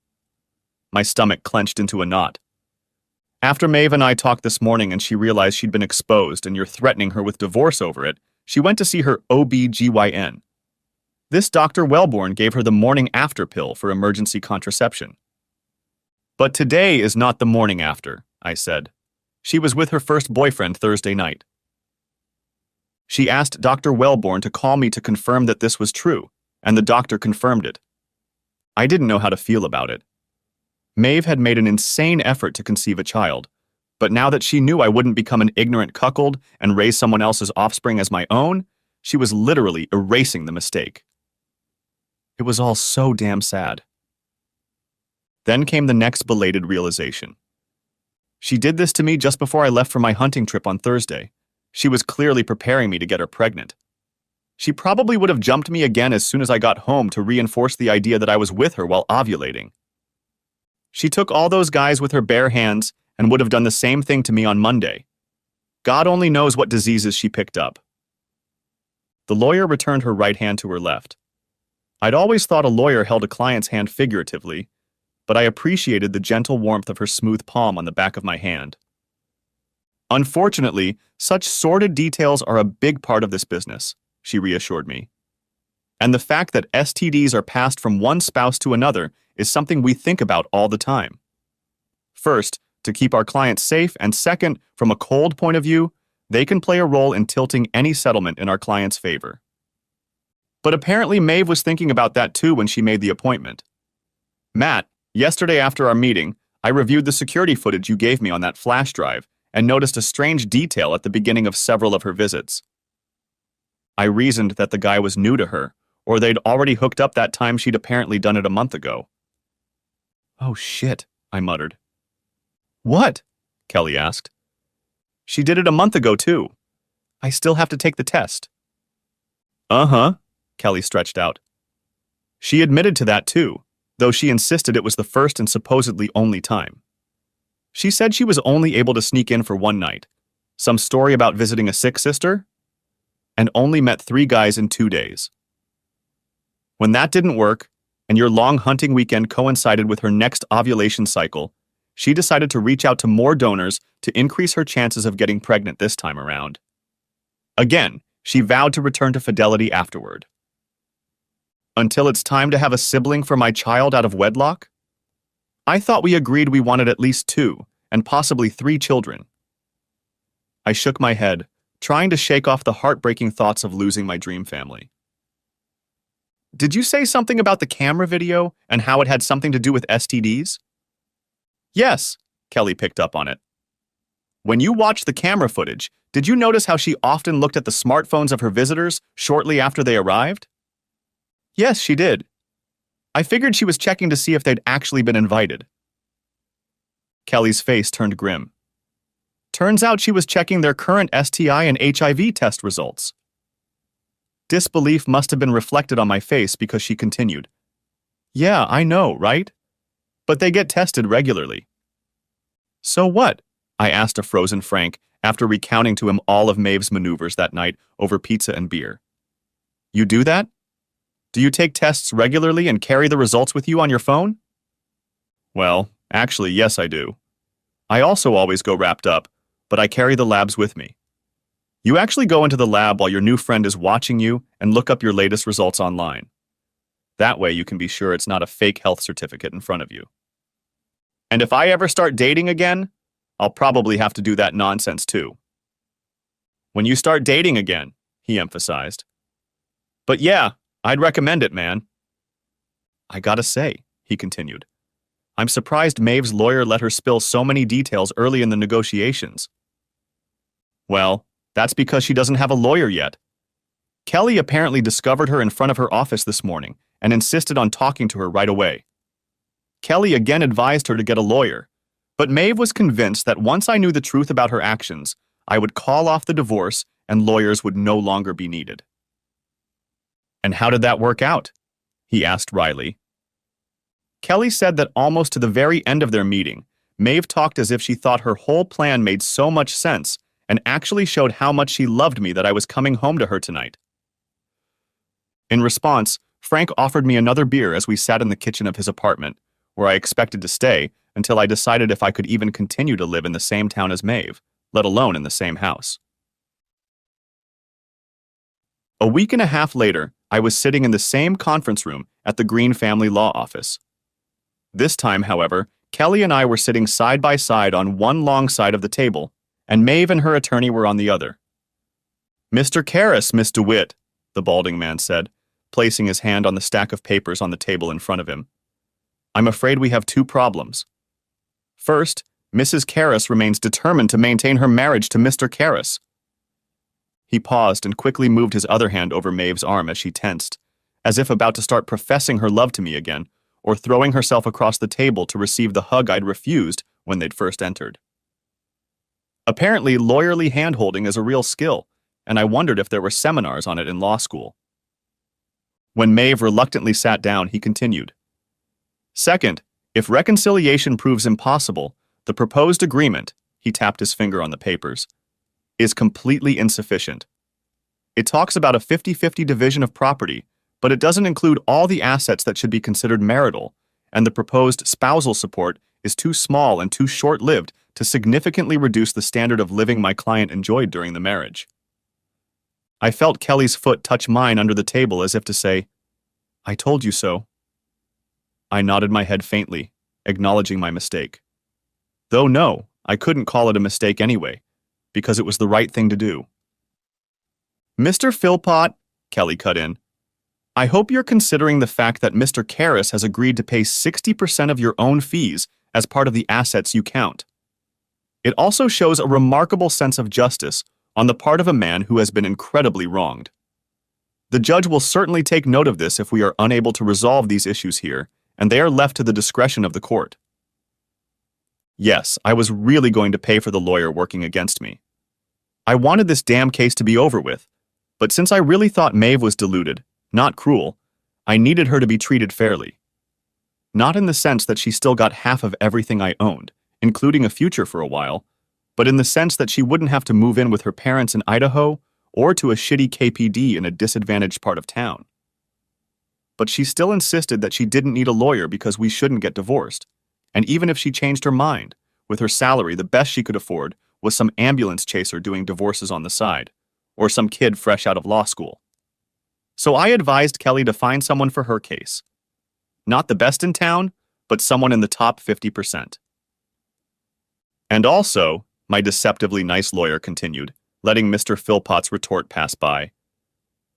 My stomach clenched into a knot. After Maeve and I talked this morning and she realized she'd been exposed and you're threatening her with divorce over it, she went to see her OB-GYN. This Dr. Wellborn gave her the morning after pill for emergency contraception. But today is not the morning after, I said. She was with her first boyfriend Thursday night. She asked Dr. Wellborn to call me to confirm that this was true, and the doctor confirmed it. I didn't know how to feel about it. Maeve had made an insane effort to conceive a child, but now that she knew I wouldn't become an ignorant cuckold and raise someone else's offspring as my own, she was literally erasing the mistake. It was all so damn sad. Then came the next belated realization. She did this to me just before I left for my hunting trip on Thursday. She was clearly preparing me to get her pregnant. She probably would have jumped me again as soon as I got home to reinforce the idea that I was with her while ovulating. She took all those guys with her bare hands and would have done the same thing to me on Monday. God only knows what diseases she picked up. The lawyer returned her right hand to her left. I'd always thought a lawyer held a client's hand figuratively, but I appreciated the gentle warmth of her smooth palm on the back of my hand. Unfortunately, such sordid details are a big part of this business, she reassured me. And the fact that STDs are passed from one spouse to another is something we think about all the time. First, to keep our clients safe, and second, from a cold point of view, they can play a role in tilting any settlement in our client's favor. But apparently Maeve was thinking about that too when she made the appointment. Matt, yesterday after our meeting, I reviewed the security footage you gave me on that flash drive and noticed a strange detail at the beginning of several of her visits. I reasoned that the guy was new to her, or they'd already hooked up that time she'd apparently done it a month ago. Oh shit, I muttered. What? Kelly asked. She did it a month ago too. I still have to take the test. Uh-huh, Kelly stretched out. She admitted to that too, though she insisted it was the first and supposedly only time. She said she was only able to sneak in for one night, some story about visiting a sick sister, and only met 3 guys in 2 days. When that didn't work, and your long hunting weekend coincided with her next ovulation cycle, she decided to reach out to more donors to increase her chances of getting pregnant this time around. Again, she vowed to return to fidelity afterward. Until it's time to have a sibling for my child out of wedlock? I thought we agreed we wanted at least 2, and possibly 3 children. I shook my head, trying to shake off the heartbreaking thoughts of losing my dream family. Did you say something about the camera video and how it had something to do with STDs? Yes, Kelly picked up on it. When you watched the camera footage, did you notice how she often looked at the smartphones of her visitors shortly after they arrived? Yes, she did. I figured she was checking to see if they'd actually been invited. Kelly's face turned grim. Turns out she was checking their current STI and HIV test results. Disbelief must have been reflected on my face because she continued. Yeah, I know, right? But they get tested regularly. So what? I asked a frozen Frank after recounting to him all of Maeve's maneuvers that night over pizza and beer. You do that? Do you take tests regularly and carry the results with you on your phone? Well, actually, yes, I do. I also always go wrapped up, but I carry the labs with me. You actually go into the lab while your new friend is watching you and look up your latest results online. That way you can be sure it's not a fake health certificate in front of you. And if I ever start dating again, I'll probably have to do that nonsense too. When you start dating again, he emphasized. But yeah, I'd recommend it, man. I gotta say, he continued, I'm surprised Maeve's lawyer let her spill so many details early in the negotiations. Well, that's because she doesn't have a lawyer yet. Kelly apparently discovered her in front of her office this morning and insisted on talking to her right away. Kelly again advised her to get a lawyer, but Maeve was convinced that once I knew the truth about her actions, I would call off the divorce and lawyers would no longer be needed. And how did that work out? He asked wryly. Kelly said that almost to the very end of their meeting, Maeve talked as if she thought her whole plan made so much sense and actually showed how much she loved me that I was coming home to her tonight. In response, Frank offered me another beer as we sat in the kitchen of his apartment, where I expected to stay until I decided if I could even continue to live in the same town as Maeve, let alone in the same house. A week and a half later, I was sitting in the same conference room at the Green family law office. This time, however, Kelly and I were sitting side by side on one long side of the table, and Maeve and her attorney were on the other. "Mr. Karras, Miss DeWitt," the balding man said, placing his hand on the stack of papers on the table in front of him. "I'm afraid we have two problems. First, Mrs. Karras remains determined to maintain her marriage to Mr. Karras." He paused and quickly moved his other hand over Maeve's arm as she tensed, as if about to start professing her love to me again, or throwing herself across the table to receive the hug I'd refused when they'd first entered. Apparently, lawyerly hand-holding is a real skill, and I wondered if there were seminars on it in law school. When Maeve reluctantly sat down, he continued. "Second, if reconciliation proves impossible, the proposed agreement," he tapped his finger on the papers, "is completely insufficient. It talks about a 50-50 division of property, but it doesn't include all the assets that should be considered marital, and the proposed spousal support is too small and too short-lived to significantly reduce the standard of living my client enjoyed during the marriage." I felt Kelly's foot touch mine under the table as if to say, "I told you so." I nodded my head faintly, acknowledging my mistake. Though no, I couldn't call it a mistake anyway, because it was the right thing to do. "Mr. Philpott," Kelly cut in, "I hope you're considering the fact that Mr. Karras has agreed to pay 60% of your own fees as part of the assets you count. It also shows a remarkable sense of justice on the part of a man who has been incredibly wronged. The judge will certainly take note of this if we are unable to resolve these issues here, and they are left to the discretion of the court." Yes, I was really going to pay for the lawyer working against me. I wanted this damn case to be over with, but since I really thought Maeve was deluded, not cruel, I needed her to be treated fairly. Not in the sense that she still got half of everything I owned, including a future for a while, but in the sense that she wouldn't have to move in with her parents in Idaho or to a shitty KPD in a disadvantaged part of town. But she still insisted that she didn't need a lawyer because we shouldn't get divorced, and even if she changed her mind, with her salary the best she could afford was some ambulance chaser doing divorces on the side, or some kid fresh out of law school. So I advised Kelly to find someone for her case. Not the best in town, but someone in the top 50%. "And also," my deceptively nice lawyer continued, letting Mr. Philpott's retort pass by,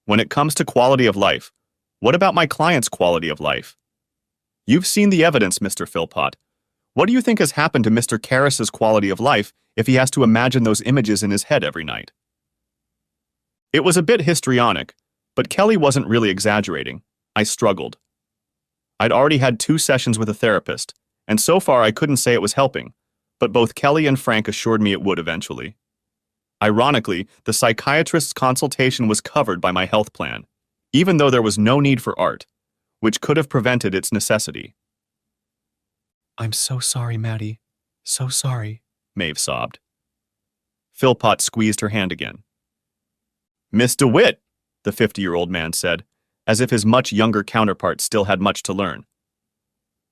"when it comes to quality of life, what about my client's quality of life? You've seen the evidence, Mr. Philpott. What do you think has happened to Mr. Karras's quality of life if he has to imagine those images in his head every night?" It was a bit histrionic, but Kelly wasn't really exaggerating. I struggled. I'd already had 2 sessions with a therapist, and so far I couldn't say it was helping, but both Kelly and Frank assured me it would eventually. Ironically, the psychiatrist's consultation was covered by my health plan, even though there was no need for art, which could have prevented its necessity. "I'm so sorry, Maddie. So sorry," Maeve sobbed. Philpott squeezed her hand again. "Miss DeWitt," the 50-year-old man said, as if his much younger counterpart still had much to learn.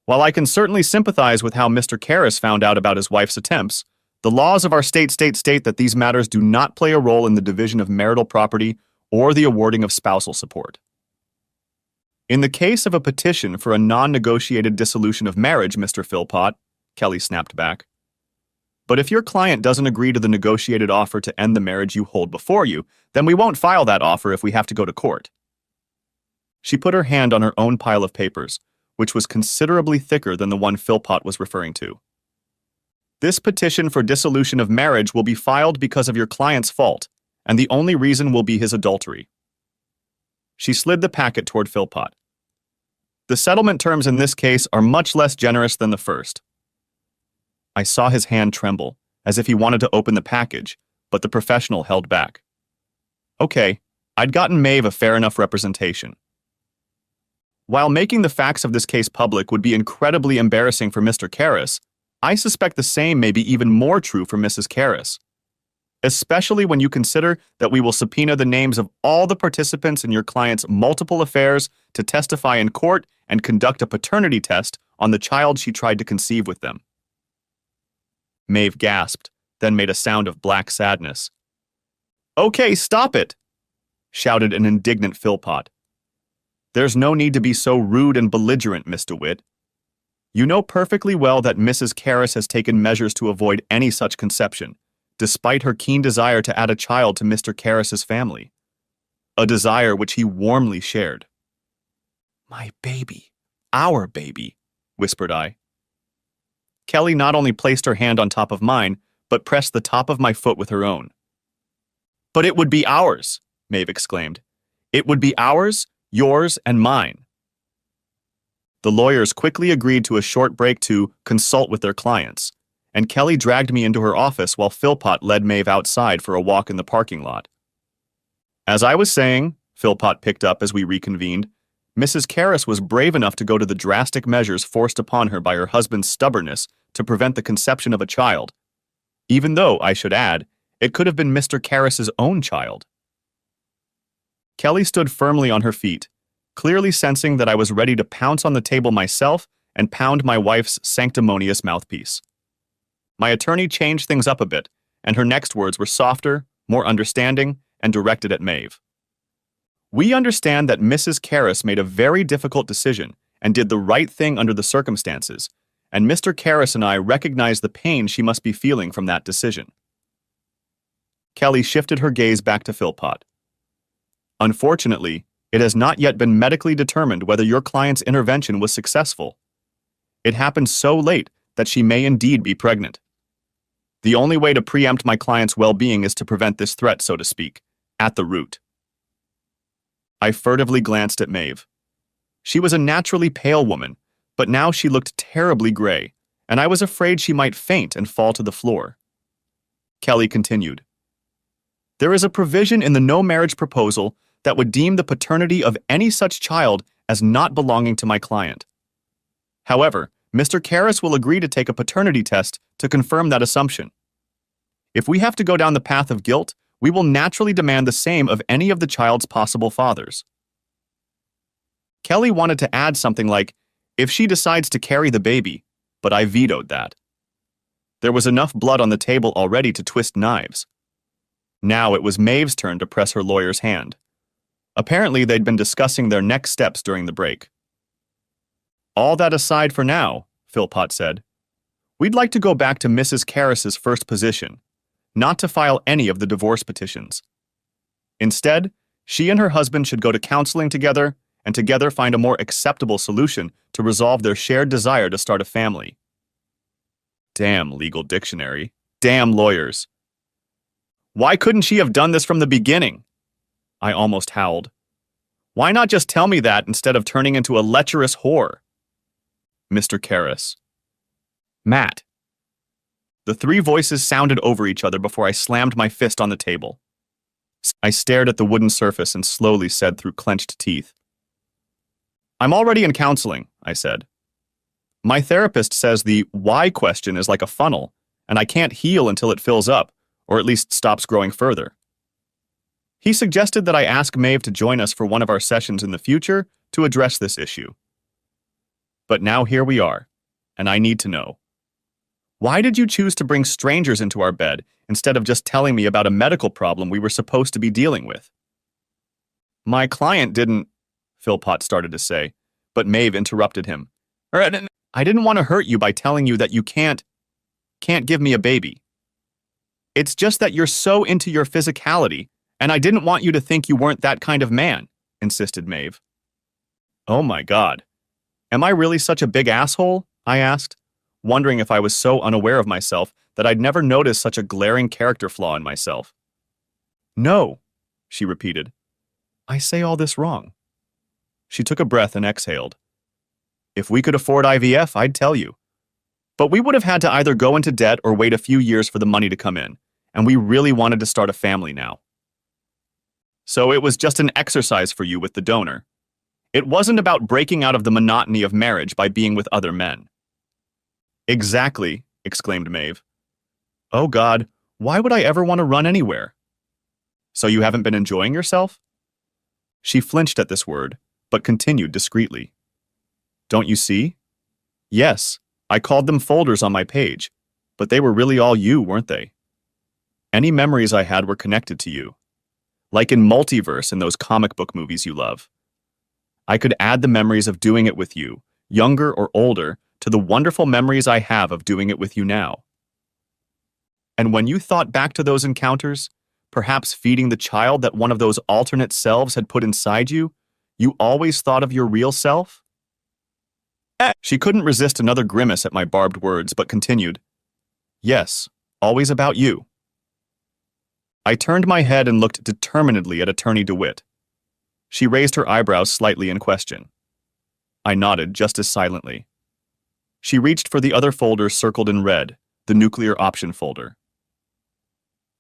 "While I can certainly sympathize with how Mr. Karras found out about his wife's attempts, the laws of our state state that these matters do not play a role in the division of marital property or the awarding of spousal support. In the case of a petition for a non-negotiated dissolution of marriage, Mr. Philpott," Kelly snapped back, "but if your client doesn't agree to the negotiated offer to end the marriage you hold before you, then we won't file that offer if we have to go to court." She put her hand on her own pile of papers, which was considerably thicker than the one Philpott was referring to. "This petition for dissolution of marriage will be filed because of your client's fault, and the only reason will be his adultery." She slid the packet toward Philpott. "The settlement terms in this case are much less generous than the first." I saw his hand tremble, as if he wanted to open the package, but the professional held back. Okay, I'd gotten Maeve a fair enough representation. While making the facts of this case public would be incredibly embarrassing for Mr. Karras, I suspect the same may be even more true for Mrs. Karras. Especially when you consider that we will subpoena the names of all the participants in your client's multiple affairs to testify in court and conduct a paternity test on the child she tried to conceive with them. Maeve gasped, then made a sound of black sadness. Okay, stop it, shouted an indignant Philpott. There's no need to be so rude and belligerent, Miss DeWitt. You know perfectly well that Mrs. Karras has taken measures to avoid any such conception, despite her keen desire to add a child to Mr. Karras's family, a desire which he warmly shared. My baby, our baby, whispered I. Kelly not only placed her hand on top of mine, but pressed the top of my foot with her own. But it would be ours, Maeve exclaimed. It would be ours, yours, and mine. The lawyers quickly agreed to a short break to consult with their clients, and Kelly dragged me into her office while Philpott led Maeve outside for a walk in the parking lot. As I was saying, Philpott picked up as we reconvened, Mrs. Karras was brave enough to go to the drastic measures forced upon her by her husband's stubbornness to prevent the conception of a child, even though, I should add, it could have been Mr. Karras's own child. Kelly stood firmly on her feet, clearly sensing that I was ready to pounce on the table myself and pound my wife's sanctimonious mouthpiece. My attorney changed things up a bit, and her next words were softer, more understanding, and directed at Maeve. We understand that Mrs. Karras made a very difficult decision and did the right thing under the circumstances, and Mr. Karras and I recognize the pain she must be feeling from that decision. Kelly shifted her gaze back to Philpott. Unfortunately, it has not yet been medically determined whether your client's intervention was successful. It happened so late that she may indeed be pregnant. The only way to preempt my client's well-being is to prevent this threat, so to speak, at the root. I furtively glanced at Maeve. She was a naturally pale woman, but now she looked terribly gray, and I was afraid she might faint and fall to the floor. Kelly continued. There is a provision in the no-marriage proposal that would deem the paternity of any such child as not belonging to my client. However, Mr. Karras will agree to take a paternity test to confirm that assumption. If we have to go down the path of guilt, we will naturally demand the same of any of the child's possible fathers. Kelly wanted to add something like, if she decides to carry the baby, but I vetoed that. There was enough blood on the table already to twist knives. Now it was Maeve's turn to press her lawyer's hand. Apparently, they'd been discussing their next steps during the break. All that aside for now, Philpott said, we'd like to go back to Mrs. Karras's first position, not to file any of the divorce petitions. Instead, she and her husband should go to counseling together and together find a more acceptable solution to resolve their shared desire to start a family. Damn legal dictionary. Damn lawyers. Why couldn't she have done this from the beginning? I almost howled. Why not just tell me that instead of turning into a lecherous whore? Mr. Karras. Matt. The three voices sounded over each other before I slammed my fist on the table. I stared at the wooden surface and slowly said through clenched teeth. I'm already in counseling, I said. My therapist says the why question is like a funnel, and I can't heal until it fills up, or at least stops growing further. He suggested that I ask Maeve to join us for one of our sessions in the future to address this issue. But now here we are, and I need to know. Why did you choose to bring strangers into our bed instead of just telling me about a medical problem we were supposed to be dealing with? My client didn't, Philpott started to say, but Maeve interrupted him. I didn't want to hurt you by telling you that you can't give me a baby. It's just that you're so into your physicality, and I didn't want you to think you weren't that kind of man, insisted Maeve. Oh my God. Am I really such a big asshole? I asked, wondering if I was so unaware of myself that I'd never noticed such a glaring character flaw in myself. No, she repeated. I say all this wrong. She took a breath and exhaled. If we could afford IVF, I'd tell you. But we would have had to either go into debt or wait a few years for the money to come in, and we really wanted to start a family now. So it was just an exercise for you with the donor. It wasn't about breaking out of the monotony of marriage by being with other men. Exactly, exclaimed Maeve. Oh God, why would I ever want to run anywhere? So you haven't been enjoying yourself? She flinched at this word, but continued discreetly. Don't you see? Yes, I called them folders on my page, but they were really all you, weren't they? Any memories I had were connected to you. Like in Multiverse in those comic book movies you love. I could add the memories of doing it with you, younger or older, to the wonderful memories I have of doing it with you now. And when you thought back to those encounters, perhaps feeding the child that one of those alternate selves had put inside you, you always thought of your real self? She couldn't resist another grimace at my barbed words, but continued. Yes, always about you. I turned my head and looked determinedly at Attorney DeWitt. She raised her eyebrows slightly in question. I nodded just as silently. She reached for the other folder circled in red, the nuclear option folder.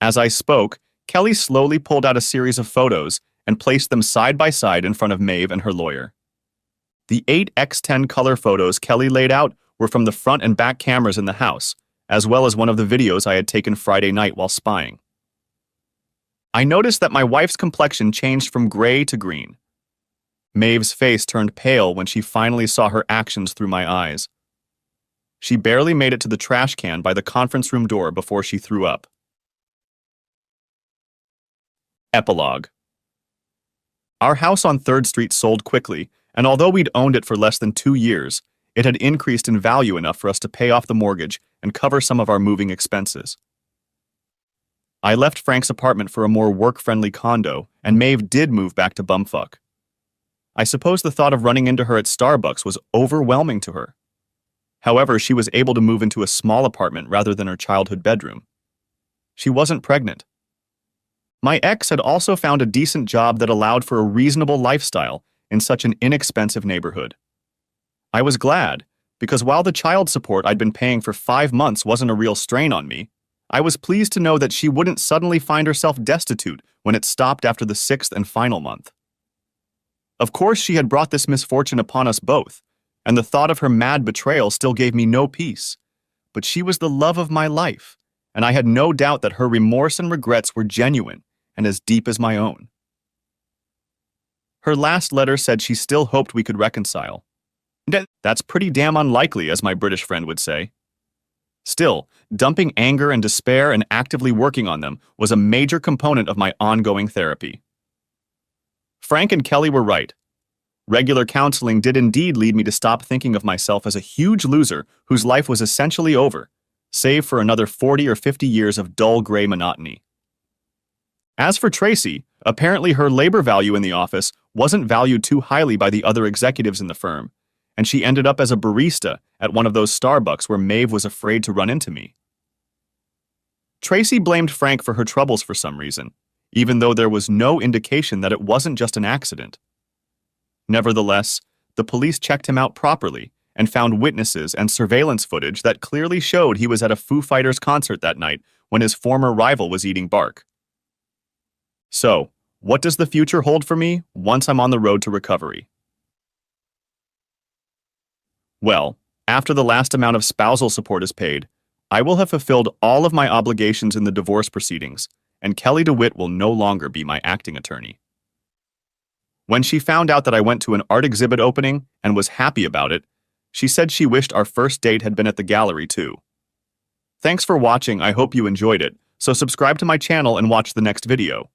As I spoke, Kelly slowly pulled out a series of photos and placed them side by side in front of Maeve and her lawyer. The 8x10 color photos Kelly laid out were from the front and back cameras in the house, as well as one of the videos I had taken Friday night while spying. I noticed that my wife's complexion changed from gray to green. Maeve's face turned pale when she finally saw her actions through my eyes. She barely made it to the trash can by the conference room door before she threw up. Epilogue. Our house on 3rd Street sold quickly, and although we'd owned it for less than 2 years, it had increased in value enough for us to pay off the mortgage and cover some of our moving expenses. I left Frank's apartment for a more work-friendly condo, and Maeve did move back to Bumfuck. I suppose the thought of running into her at Starbucks was overwhelming to her. However, she was able to move into a small apartment rather than her childhood bedroom. She wasn't pregnant. My ex had also found a decent job that allowed for a reasonable lifestyle in such an inexpensive neighborhood. I was glad, because while the child support I'd been paying for 5 months wasn't a real strain on me, I was pleased to know that she wouldn't suddenly find herself destitute when it stopped after the 6th and final month. Of course, she had brought this misfortune upon us both, and the thought of her mad betrayal still gave me no peace. But she was the love of my life, and I had no doubt that her remorse and regrets were genuine and as deep as my own. Her last letter said she still hoped we could reconcile. That's pretty damn unlikely, as my British friend would say. Still, dumping anger and despair and actively working on them was a major component of my ongoing therapy. Frank and Kelly were right. Regular counseling did indeed lead me to stop thinking of myself as a huge loser whose life was essentially over, save for another 40 or 50 years of dull gray monotony. As for Tracy, apparently her labor value in the office wasn't valued too highly by the other executives in the firm, and she ended up as a barista at one of those Starbucks where Maeve was afraid to run into me. Tracy blamed Frank for her troubles for some reason, even though there was no indication that it wasn't just an accident. Nevertheless, the police checked him out properly and found witnesses and surveillance footage that clearly showed he was at a Foo Fighters concert that night when his former rival was eating bark. So, what does the future hold for me once I'm on the road to recovery? Well, after the last amount of spousal support is paid, I will have fulfilled all of my obligations in the divorce proceedings, and Kelly DeWitt will no longer be my acting attorney. When she found out that I went to an art exhibit opening and was happy about it, she said she wished our first date had been at the gallery too. Thanks for watching. I hope you enjoyed it, so subscribe to my channel and watch the next video.